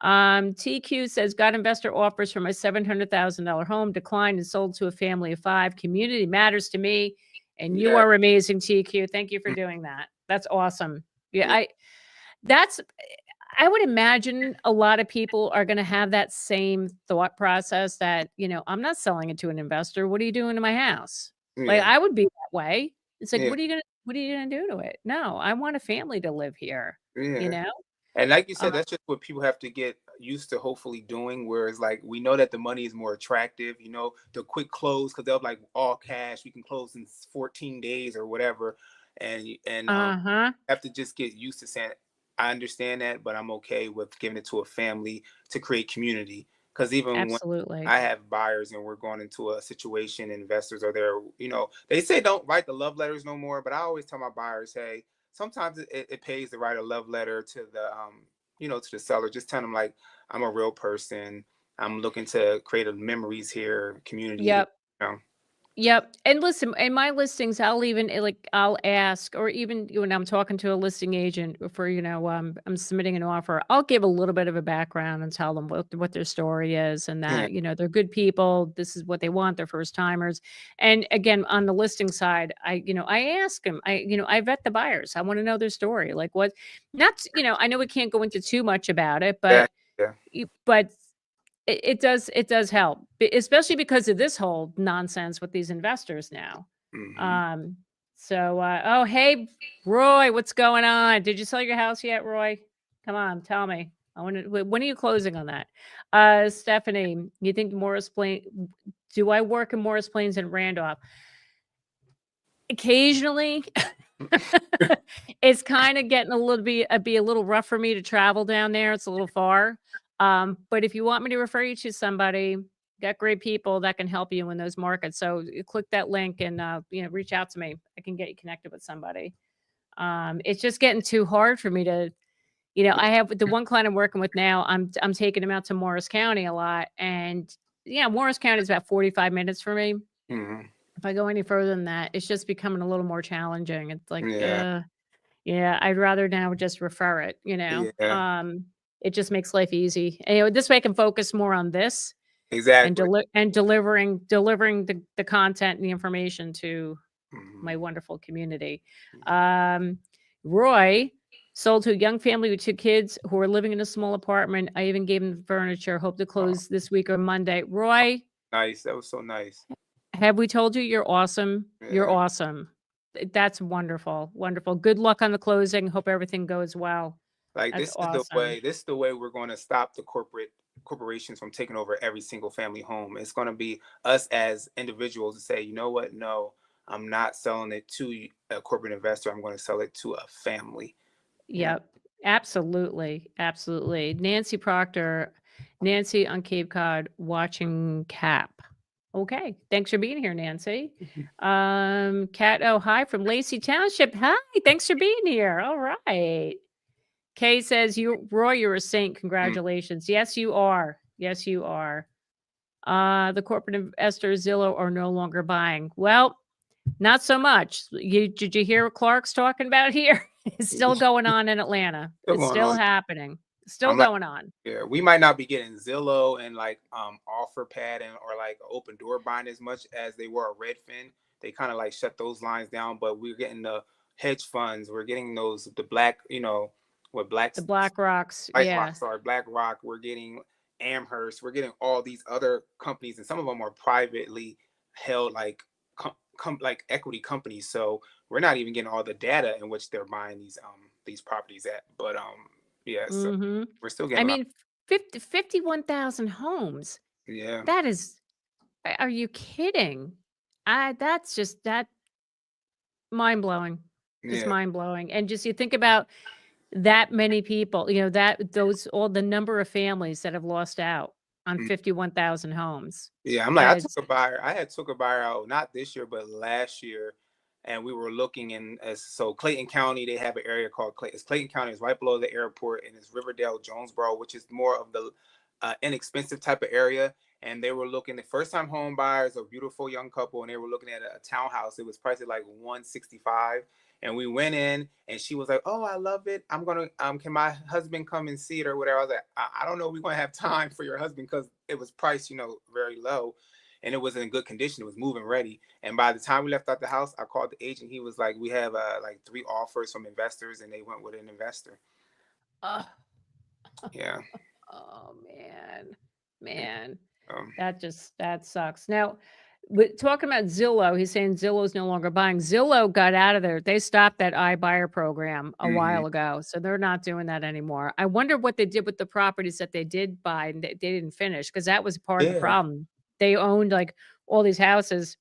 TQ says got investor offers for my $700,000 home, declined and sold to a family of 5. Community matters to me, and you Yeah. are amazing, TQ. Thank you for Mm. doing that. That's awesome. Yeah, Yeah. that's I would imagine a lot of people are going to have that same thought process that, I'm not selling it to an investor. What are you doing to my house? Like Yeah. I would be that way. It's like, Yeah. what are you going to do to it? No, I want a family to live here, you Yeah. know? And like you Uh, said, that's just what people have to get used to hopefully doing. Whereas like we know that the money is more attractive, the quick close because they'll be like all cash, we can close in 14 days or whatever. And uh-huh. have to just get used to saying, I understand that, but I'm okay with giving it to a family to create community. Because even when Absolutely. I have buyers and we're going into a situation, investors are there, they say don't write the love letters no more, but I always tell my buyers, hey, sometimes it pays to write a love letter to the seller. Just tell them like, I'm a real person. I'm looking to create a memories here, community. Yep. Yep. And listen, in my listings, I'll ask, or even when I'm talking to a listing agent for, I'm submitting an offer, I'll give a little bit of a background and tell them what their story is and Yeah, that, they're good people. This is what they want. They're first timers. And again, on the listing side, I ask them, I vet the buyers. I want to know their story. Like what, not, I know we can't go into too much about it, yeah, but, yeah. but it does help, especially because of this whole nonsense with these investors now. Hmm. Um, oh, hey, Roy, what's going on? Did you sell your house yet, Roy? Come on, tell me. When are you closing on that? Stephanie, you think do I work in Morris Plains and Randolph? Occasionally. It's kind of getting be a little rough for me to travel down there. It's a little far. But if you want me to refer you to somebody, got great people that can help you in those markets. So you click that link and reach out to me. I can get you connected with somebody. It's just getting too hard for me to, I have the one client I'm working with now. I'm taking him out to Morris County a lot, and yeah, Morris County is about 45 minutes for me. Hmm. If I go any further than that, it's just becoming a little more challenging. It's like, Yeah, yeah, I'd rather now just refer it, yeah, It just makes life easy. And, this way I can focus more on this and exactly. delivering the content and the information to Mhm. my wonderful community. Um, Roy sold to a young family with 2 kids who are living in a small apartment. I even gave them furniture. Hope to Oh, close this week or Monday. Roy, nice. That was so nice. have we told you you're awesome? You're Yeah. awesome. That's wonderful. Wonderful. Good luck on the closing. Hope everything goes well. Like That's this is the awesome. way. This is the way we're going to stop the corporations from taking over every single family home. It's going to be us as individuals to say, you know what? No, I'm not selling it to a corporate investor. I'm going to sell it to a family. You know. Yep. Absolutely. Absolutely. Nancy Proctor, Nancy on Cape Cod watching Cap. Okay. Thanks for being here, Nancy. Kat, oh, hi from Lacey Township. Hi. Thanks for being here. All right. Kay says, Roy, you're a saint. Mm. Congratulations. Yes, you are. Yes, you are. The corporate investors, Zillow, are no longer buying. Well, not so much. Did you hear what Clark's talking about here? It's still going on in Atlanta. Still It's going still on. happening. Still I'm like, going on. yeah, we might not be getting Zillow and like OfferPad or like Open Door buying as much as they were at Redfin. They kind of like shut those lines down, but we're getting the hedge funds. We're getting the black, what black The Black Rocks. Black Yeah. Rock, sorry, BlackRock. We're getting Amherst. We're getting all these other companies, and some of them are privately held, like like equity companies. So we're not even getting all the data in which they're buying these properties at. But yeah, so Mm-hmm. we're still I getting a lot. mean, 51,000 homes. Yeah, That is, are you kidding? That's just that mind blowing, just Yeah. mind blowing. And just you think about that many people, you know, that those all the number of families that have lost out on Mm. 51,000 homes. Yeah, I'm like, I took It's a buyer. I had took a buyer out not this year, but last year, and we were looking in as so Clayton County. They have an area called Clayton County. It's right below the airport, and it's Riverdale, Jonesboro, which is more of the inexpensive type of area. And they were looking the first time home buyers, a beautiful young couple, and they were looking at a townhouse. It was priced at like 165. And we went in, and she was like, "Oh, I love it. I'm gonna can my husband come and see it or whatever?" I was like, I don't know. We're gonna have time for your husband because it was priced, very low, and it was in good condition. It was moving ready. And by the time we left out the house, I called the agent. He was like, "We have like 3 offers from investors," and they went with an investor. oh, Yeah. oh man, Um, that sucks. Now, talking about Zillow, he's saying Zillow's no longer buying. Zillow got out of there. They stopped that iBuyer program a mhm. while ago, so they're not doing that anymore. I wonder what they did with the properties that they did buy and they didn't finish because that was part of the Yeah. problem. They owned like all these houses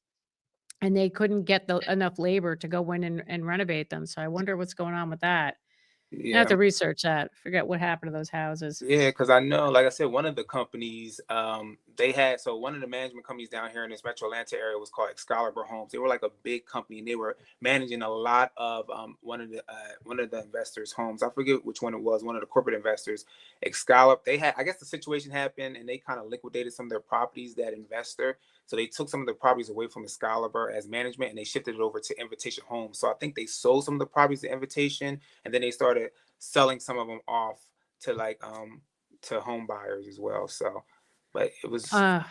and they couldn't get enough labor to go in and renovate them. So I wonder what's going on with that. I have Yeah. to research that. Forget what happened to those houses. Yeah, because I know, like I said, one of the companies, they had, so one of the management companies down here in this Metro Atlanta area was called SUBSCIRBE Homes. They were like a big company, and they were managing a lot of one of the investors' homes. I forget which one it was. One of the corporate investors, SUBSCIRBE. They had, I guess, the situation happened, and they kind of liquidated some of their properties. That investor, so they took some of the properties away from SUBSCIRBE as management, and they shifted it over to Invitation Homes. So I think they sold some of the properties to Invitation, and then they started selling some of them off to to home buyers as well. So, but it was Uh,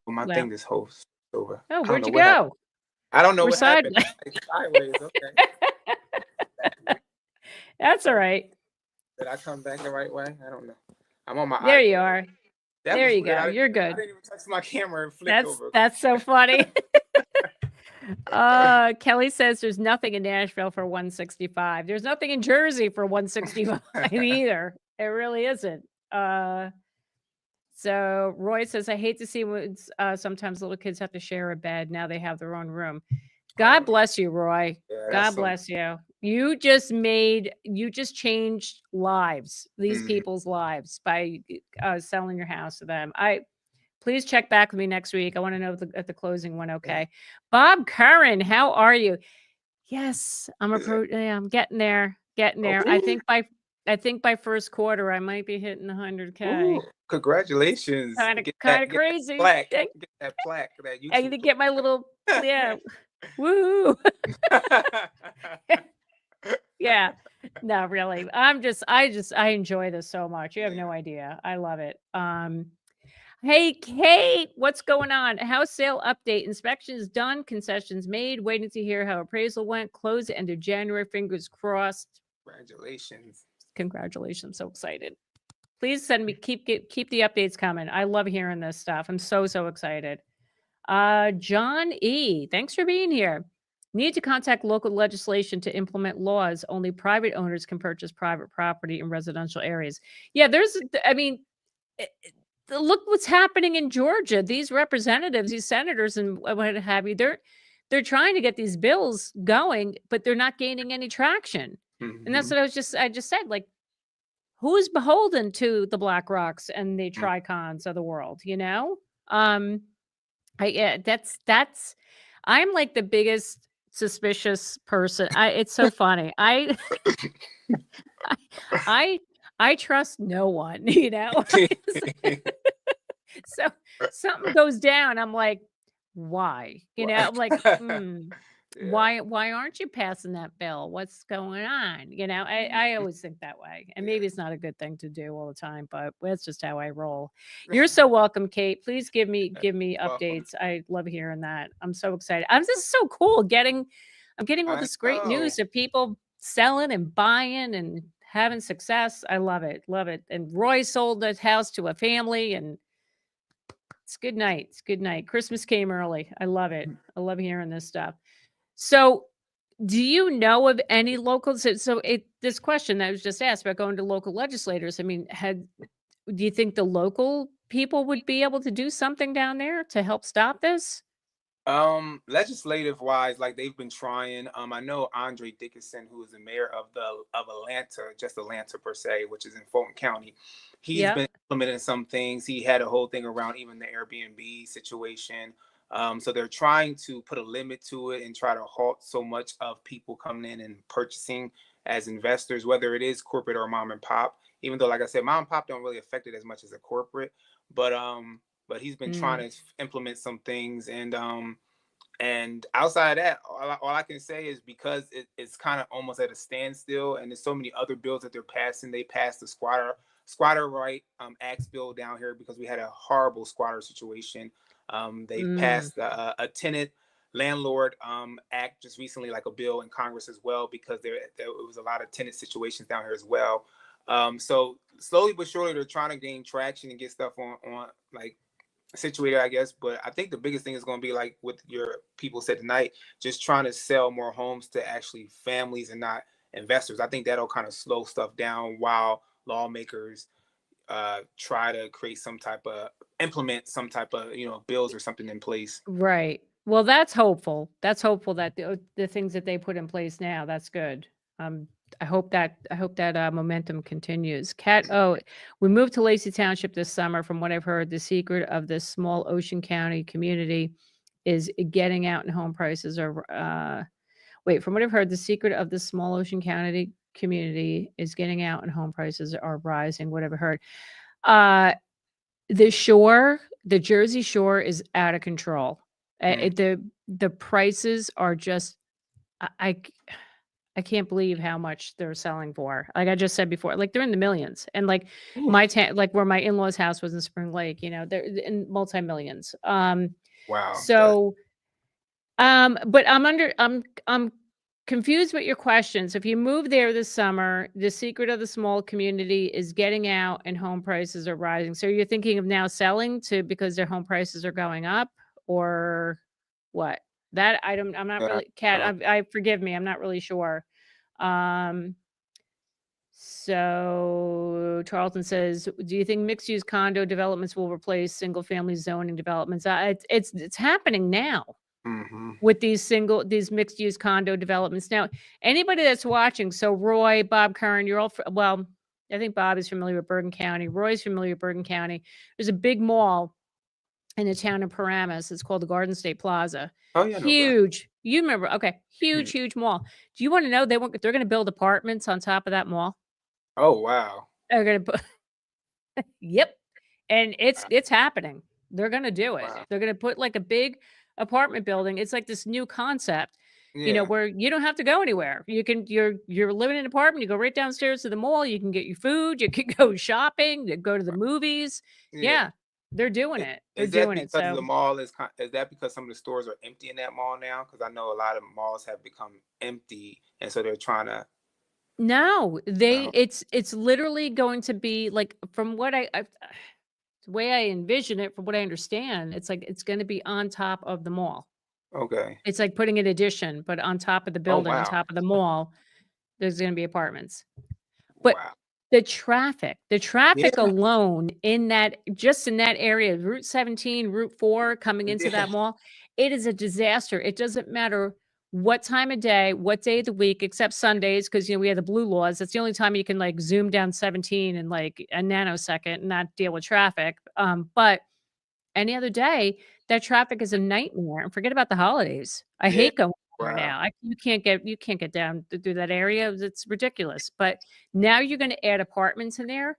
my well, thing this host over. oh, I don't where'd know you what happened. go? I don't know We're what happened. sideways. Like, sideways. Okay. That's all right. Did I come back the right way? I don't know. I'm on my There you iPad. are. That There was you weird. go. You're I good. didn't even touch my camera and flipped over. That's so funny. Kelly says there's nothing in Nashville for 165. There's nothing in Jersey for 165 either. It really isn't. So Roy says, I hate to see when sometimes little kids have to share a bed. Now they have their own room. God bless you, Roy. Yeah, God that's bless you. You just changed lives, these people's lives by selling your house to them. Please check back with me next week. I want to know if the closing went okay. Bob Curran, how are you? Yes, I'm getting there. Getting there. I think by first quarter I might be hitting 100K. Ooh, congratulations. Kind of Get that crazy. plaque. Get that plaque. That I need to get my little woo. Yeah. No, really. I enjoy this so much. You have no idea. I love it. Hey, Kate, what's going on? House sale update. Inspections done. Concessions made. Waiting to hear how appraisal went. Close end of January. Fingers crossed. Congratulations. Congratulations. I'm so excited. Please send me, keep the updates coming. I love hearing this stuff. I'm so excited. John E., thanks for being here. Need to contact local legislation to implement laws. Only private owners can purchase private property in residential areas. Yeah, look what's happening in Georgia. These representatives, these senators, and what have you, they're trying to get these bills going, but they're not gaining any traction. And that's what I just said. Like, who's beholden to the BlackRocks and the Tricons of the world? I'm like the biggest suspicious person. It's so funny. I trust no one. So something goes down. I'm like, why? I'm like, why aren't you passing that bill? What's going on? I always think that way. And maybe it's not a good thing to do all the time, but that's just how I roll. You're so welcome, Kate. Please give me updates. I love hearing that. I'm so excited. This is so cool. I'm getting all this great news of people selling and buying and having success. I love it. Love it. And Roy sold the house to a family, and it's good night. It's good night. Christmas came early. I love it. I love hearing this stuff. So, do you know of any locals? This question that was just asked about going to local legislators. I mean, do you think the local people would be able to do something down there to help stop this? Legislative wise, like they've been trying. I know Andre Dickinson, who is the mayor of Atlanta, just Atlanta per se, which is in Fulton County. He's Yeah. been implementing some things. He had a whole thing around even the Airbnb situation. So they're trying to put a limit to it and try to halt so much of people coming in and purchasing as investors, whether it is corporate or mom and pop. Even though, like I said, mom and pop don't really affect it as much as a corporate, but he's been trying to implement some things, and outside of that, all I can say is because it's kind of almost at a standstill, and there's so many other bills that they're passing. They passed the squatter right acts bill down here because we had a horrible squatter situation. They passed a tenant landlord act just recently, like a bill in Congress as well, because there was a lot of tenant situations down here as well. So slowly but surely, they're trying to gain traction and get stuff on like situated, I guess. But I think the biggest thing is going to be like what your people said tonight, just trying to sell more homes to actually families and not investors. I think that'll kind of slow stuff down while lawmakers try to implement some type of bills or something in place. Right. Well, that's hopeful. That's hopeful that the things that they put in place now, that's good. I hope that momentum continues. We moved to Lacey Township this summer. From what I've heard, the secret of this small Ocean County community is getting out, and home prices are from what I've heard, the secret of the small Ocean County community is getting out, and home prices are rising. What I've heard. The Jersey Shore is out of control. The prices are just, I can't believe how much they're selling for. Like I just said before, like they're in the millions, and like like where my in-laws' house was in Spring Lake, they're in multi-millions. Wow. So, but I'm confused with your questions. If you move there this summer, the secret of the small community is getting out, and home prices are rising. So you're thinking of now selling because their home prices are going up, or what? That I'm not really, Kat, I forgive me, I'm not really sure. So Charlton says, do you think mixed use condo developments will replace single family zoning developments? It's happening now. With these mixed use condo developments. Now, anybody that's watching, so Roy, Bob Curran, you're all, I think Bob is familiar with Bergen County. Roy's familiar with Bergen County. There's a big mall in the town of Paramus. It's called the Garden State Plaza. Oh yeah, huge. You remember? Okay, huge mall. Do you want to know they're going to build apartments on top of that mall? Oh wow. They're going to put. Yep, and it's happening. They're going to do it. Wow. They're going to put like a big apartment building. It's like this new concept. Yeah. Where you don't have to go anywhere. You're living in an apartment. You go right downstairs to the mall. You can get your food. You can go shopping. You go to the movies. Yeah, they're doing it. They're doing it. So the mall is that because some of the stores are empty in that mall now? Because I know a lot of malls have become empty, and so they're trying to. No, it's literally going to be like, from what the way I envision it, from what I understand, it's like it's going to be on top of the mall. Okay. It's like putting an addition, but on top of the building, on top of the mall, there's going to be apartments. But the traffic alone in that area, Route 17, Route 4 coming into that mall, it is a disaster. It doesn't matter what time of day, what day of the week, except Sundays, because we have the blue laws. That's the only time you can like zoom down 17 in like a nanosecond and not deal with traffic. But any other day, that traffic is a nightmare. And forget about the holidays. I hate going there now. You can't get down through that area. It's ridiculous. But now you're going to add apartments in there.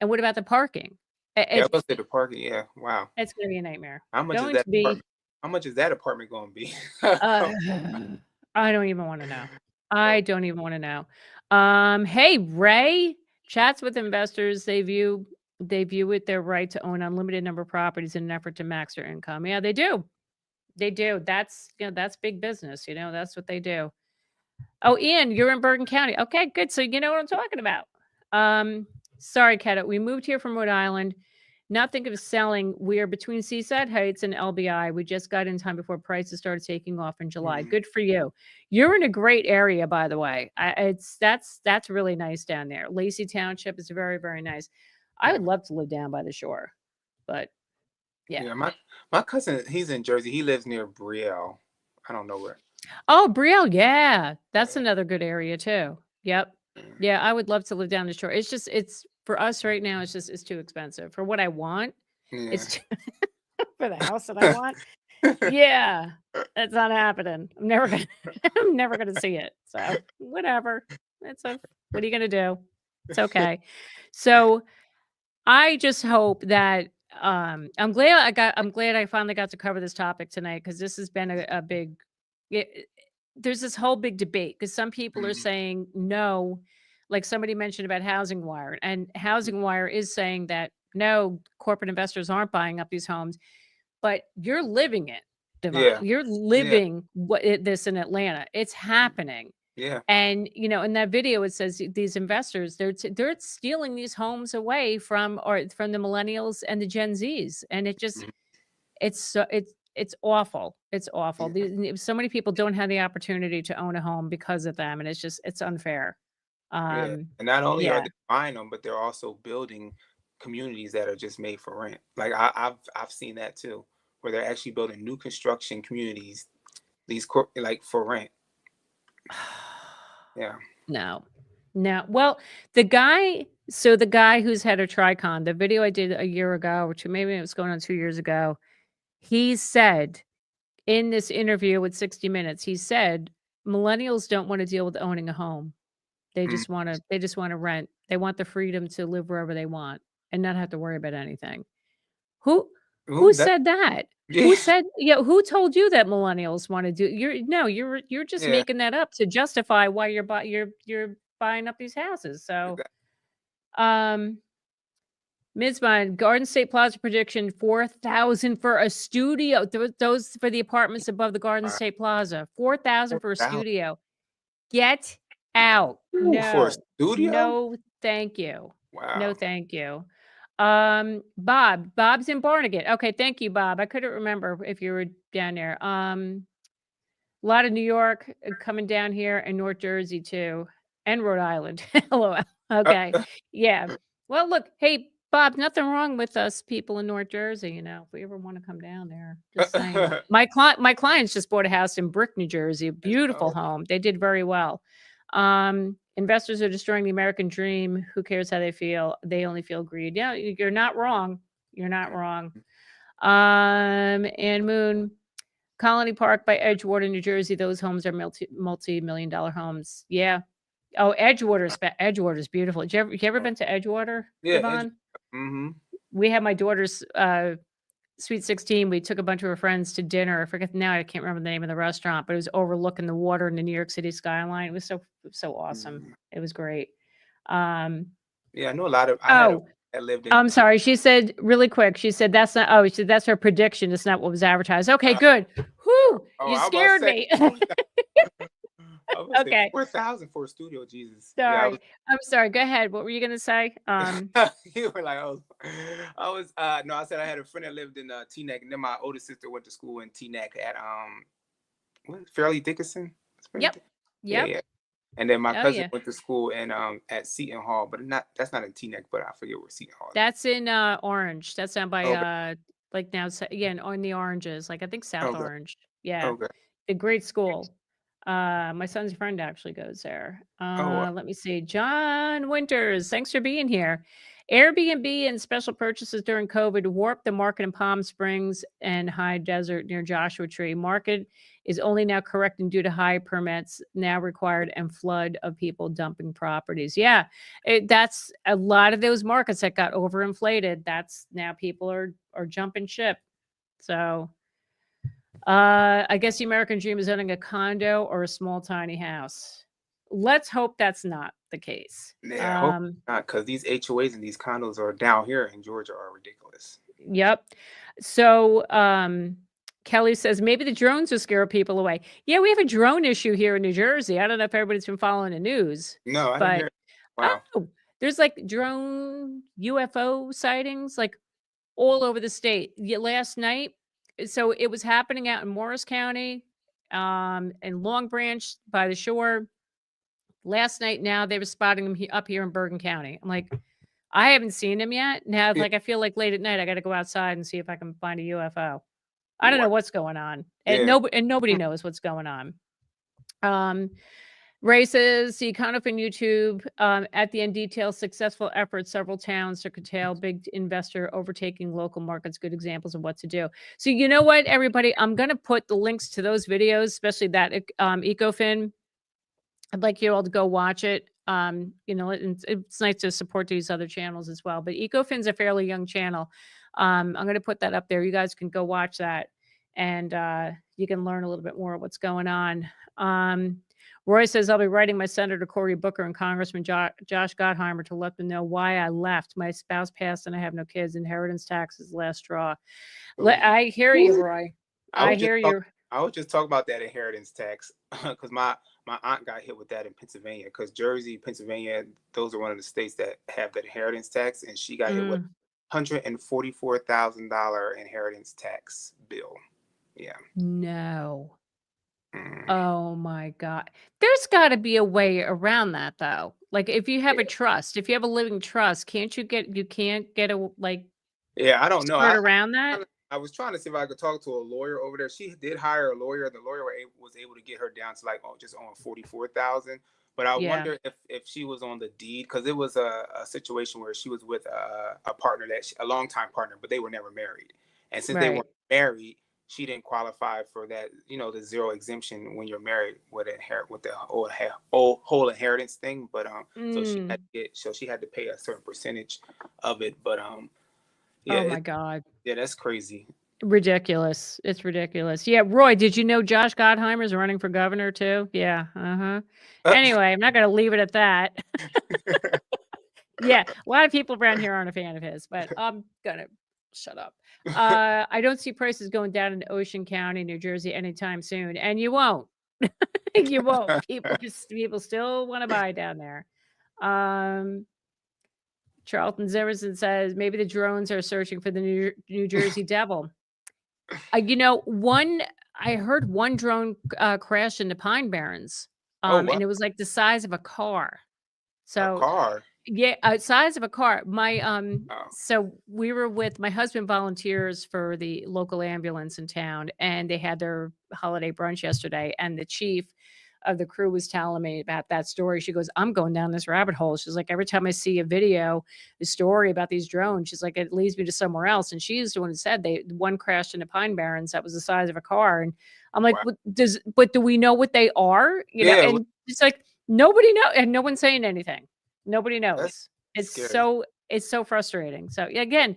And what about the parking? I was at the parking. Yeah. Wow. It's going to be a nightmare. How much is that? How much is that apartment going to be? I don't even want to know. I don't even want to know. Hey, Ray, chats with investors. They view it their right to own unlimited number of properties in an effort to max their income. Yeah, they do. They do. That's big business. That's what they do. Oh, Ian, you're in Bergen County. Okay, good. So you know what I'm talking about. Sorry, Keta. We moved here from Rhode Island. Not thinking of selling. We are between Seaside Heights and LBI. We just got in time before prices started taking off in July. Good for you. You're in a great area, by the way. That's really nice down there. Lacey Township is very, very nice. I would love to live down by the shore, but Yeah. Yeah, my cousin, he's in Jersey. He lives near Brielle. I don't know where. Oh, Brielle, yeah. That's another good area too. Yep. Yeah, I would love to live down the shore. It's just it's for us right now, it's too expensive. For what I want, Yeah. it's too, for the house that I want. Yeah. It's not happening. I'm never gonna I'm never gonna see it. So whatever. What are you gonna do? It's okay. So I just hope that I'm glad I finally got to cover this topic tonight because this has been a big there's this whole big debate because some people are Mhm. saying no, like somebody mentioned about Housing Wire, and Housing Wire is saying that no, corporate investors aren't buying up these homes, but you're living it, Devon. Yeah. You're Yeah. living this in Atlanta. It's happening. Yeah. And in that video, it says these investors they're stealing these homes away from the millennials and the Gen Zs, and it just Mhm. it's awful. It's awful. Yeah. So many people don't have the opportunity to own a home because of them, and it's unfair. Yeah. And not only are Yeah. they buying them, but they're also building communities that are just made for rent. Like I've seen that too, where they're actually building new construction communities, like for rent. Yeah. No. No. Well, the guy who's head of Tricon, the video I did a year ago or two, maybe it was going on 2 years ago, he said in this interview with 60 Minutes, he said millennials don't want to deal with owning a home. Mm. They just want to rent. They want the freedom to live wherever they want and not have to worry about anything. Who Ooh, that said that? yeah. Who told you that millennials want to do you're just Yeah. making that up to justify why you're buying up these houses. So, um Mizman, Garden State Plaza prediction 4,000 for a studio. Those for the apartments above the Garden State Plaza. 4,000 for a 4,000. studio. Get out. Ooh, for a No. studio? No, thank you. No, Wow. thank you. Bob's in Barnegat. Okay, thank you, Bob. I couldn't remember if you were down there. A lot of New York coming down here and North Jersey too, and Rhode Island. Hello. Okay. Yeah. Well, look, hey, Bob, nothing wrong with us people in North Jersey. If we ever want to come down there, just saying. My clients just bought a house in Brick, New Jersey, a beautiful home. They did very well. Investors are destroying the American dream. Who cares how they feel? They only feel greed. Yeah, you're not wrong. You're not wrong. And Moon, Colony Park by Edgewater, New Jersey. Those homes are multi-million dollar homes. Yeah. Oh, Edgewater's beautiful. You ever been to Edgewater, Yeah. Devon? Mm-hmm. We had my daughter's Sweet 16. We took a bunch of her friends to dinner. I forget now. I can't remember the name of the restaurant, but it was overlooking the water and the New York City skyline. It was so awesome. Mm-hmm. It was great. Yeah, I know a lot of. I had a that lived in. I'm sorry. She said really quick. She said that's not. Oh, she said that's her prediction. It's not what was advertised. Okay, good. Whew, you scared me. Okay. 4,000 for a studio, Jesus. Sorry. Yeah, I'm sorry. Go ahead. What were you gonna say? you were like, no, I said I had a friend that lived in Teaneck, and then my older sister went to school in Teaneck at Fairleigh Dickinson. Yep. Yeah. And then my cousin yeah. went to school in at Seton Hall, but that's not in Teaneck, but I forget where Seton Hall is. That's in Orange. That's down by Okay. like now on the Oranges, like I think South Okay. Orange. Yeah. Okay. A great school. My son's friend actually goes there. Wow. Let me see. John Winters, thanks for being here. Airbnb and special purchases during COVID warped the market in Palm Springs and High Desert near Joshua Tree. Market is only now correcting due to high permits now required and flood of people dumping properties. Yeah, that's a lot of those markets that got overinflated. That's now people are jumping ship. So I guess the American dream is owning a condo or a small tiny house. Let's hope that's not the case. Yeah, I hope not, because these HOAs and these condos are down here in Georgia are ridiculous. Yep. So Kelly says maybe the drones will scare people away. Yeah, we have a drone issue here in New Jersey. I don't know if everybody's been following the news. No, I didn't hear. Wow. Oh, there's like drone UFO sightings like all over the state. Last night, so it was happening out in Morris County, and Long Branch by the shore. Last night, now they were spotting them up here in Bergen County. I'm like, I haven't seen him yet. Now, Yeah. like, I feel like late at night, I got to go outside and see if I can find a UFO. I don't know What? what's going on. Yeah. And nobody knows what's going on. Races, see kind of on YouTube. At the end, details successful efforts several towns to curtail big investor overtaking local markets. Good examples of what to do. So you know what, everybody, I'm going to put the links to those videos, especially that EcoFin. I'd like you all to go watch it. You know, it's nice to support these other channels as well. But EcoFin's a fairly young channel. I'm going to put that up there. You guys can go watch that, and you can learn a little bit more of what's going on. Roy says, I'll be writing my Senator Cory Booker and Congressman Josh Gottheimer to let them know why I left. My spouse passed and I have no kids. Inheritance tax is the last straw. I hear you, Roy. I hear you. I was just talking about that inheritance tax because my aunt got hit with that in Pennsylvania, because Jersey, Pennsylvania, those are one of the states that have the inheritance tax, and she got hit with $144,000 inheritance tax bill. Yeah. No. Oh my God. There's got to be a way around that though. Like if you have a trust, if you have a living trust, you can't get a Yeah, I don't know. skirt around that? I was trying to see if I could talk to a lawyer over there. She did hire a lawyer. The lawyer was able to get her down to like just on 44,000. But I wonder if she was on the deed, because it was a situation where she was with a partner a longtime partner, but they were never married. And since they weren't married, she didn't qualify for that, the zero exemption when you're married with the whole inheritance thing. But so she had to pay a certain percentage of it. But yeah. Oh my God. Yeah, that's crazy. Ridiculous. It's ridiculous. Yeah, Roy, did you know Josh Gottheimer is running for governor too? Yeah. Anyway, I'm not going to leave it at that. Yeah, a lot of people around here aren't a fan of his, but I'm going to shut up. I don't see prices going down in Ocean County, New Jersey anytime soon, and you won't. You won't. People still want to buy down there. Charlton Zimmerson says maybe the drones are searching for the New Jersey devil. I heard one drone crashed into Pine Barrens, and it was like the size of a car. So a car. Yeah, size of a car. So we were with my husband volunteers for the local ambulance in town, and they had their holiday brunch yesterday. And the chief of the crew was telling me about that story. She goes, I'm going down this rabbit hole. She's like, every time I see a story about these drones, she's like, it leads me to somewhere else. And she's the one who said one crashed into Pine Barrens that was the size of a car. And I'm like, but do we know what they are? You know, and it's like nobody knows, and no one's saying anything. Nobody knows. It's so frustrating. So again,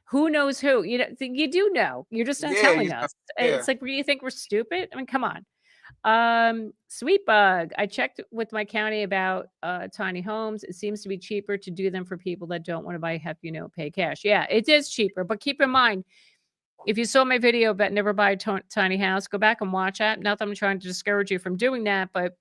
who knows who? You do know. You're just not telling us. It's like, you think we're stupid? I mean, come on. Sweet Bug. I checked with my county about tiny homes. It seems to be cheaper to do them for people that don't want to buy pay cash. Yeah, it is cheaper. But keep in mind, if you saw my video about never buy a tiny house, go back and watch that. Not that I'm trying to discourage you from doing that, but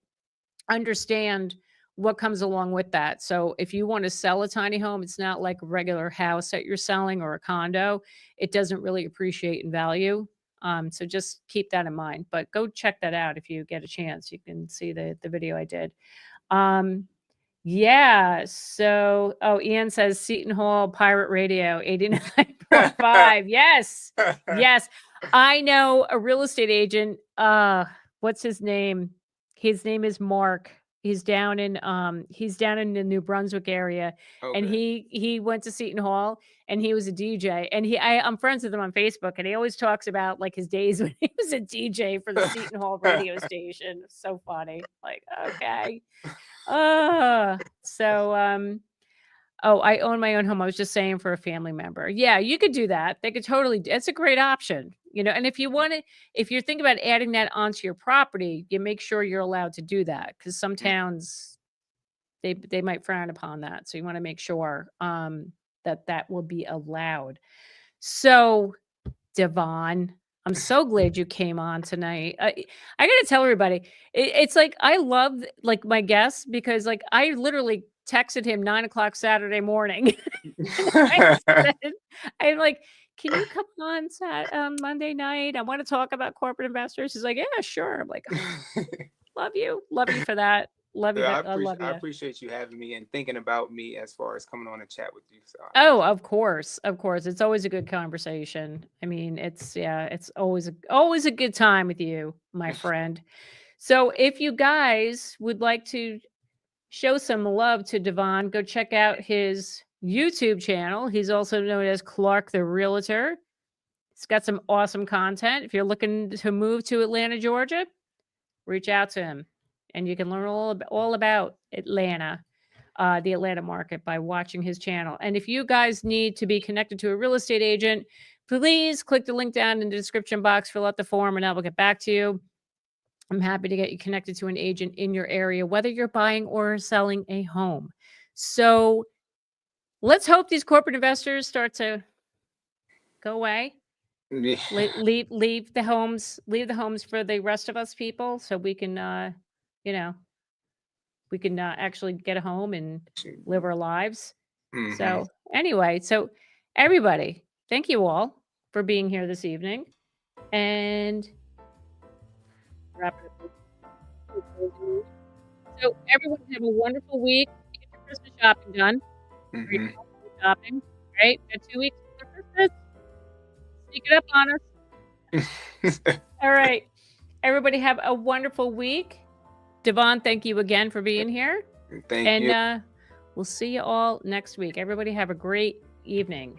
understand what comes along with that. So if you want to sell a tiny home, it's not like a regular house that you're selling or a condo. It doesn't really appreciate in value. So just keep that in mind, but go check that out if you get a chance. You can see the video I did. Yeah. So, Ian says Seton Hall Pirate Radio 89.5. Yes. Yes. I know a real estate agent. What's his name? His name is Mark. He's down in the New Brunswick area, and he went to Seton Hall, and he was a DJ, and I'm friends with him on Facebook, and he always talks about like his days when he was a DJ for the Seton Hall radio station. So funny. Like, okay. I own my own home. I was just saying, for a family member. Yeah, you could do that. They could totally. It's a great option, and if you're thinking about adding that onto your property, you make sure you're allowed to do that, because some towns, they might frown upon that. So you want to make sure that will be allowed. So, Davon, I'm so glad you came on tonight. I got to tell everybody, it's like, I love like my guests, because like I literally texted him 9:00 Saturday morning. I'm like, can you come on Monday night? I want to talk about corporate investors. He's like, yeah, sure. I'm like, love you for that. Love you. Yeah, I love I you. appreciate you having me and thinking about me as far as coming on and chat with you. So Oh, of course. Of course. It's always a good conversation. I mean, it's always a good time with you, my friend. So if you guys would like to show some love to Davon, go check out his YouTube channel. He's also known as Clark the Realtor. He's got some awesome content. If you're looking to move to Atlanta, Georgia, reach out to him and you can learn all about Atlanta, the Atlanta market by watching his channel. And if you guys need to be connected to a real estate agent, please click the link down in the description box, fill out the form, and I will get back to you. I'm happy to get you connected to an agent in your area, whether you're buying or selling a home. So let's hope these corporate investors start to go away. yeah. Leave the homes for the rest of us people, so we can actually get a home and live our lives. Mhm. So anyway, so everybody, thank you all for being here this evening, and wrap it up. So everyone have a wonderful week. Get your Christmas shopping done. Mhm. Shopping, right? Got 2 weeks before Christmas. Sneak it up on us. All right. Everybody have a wonderful week. Davon, thank you again for being here. Thank you. And we'll see you all next week. Everybody have a great evening.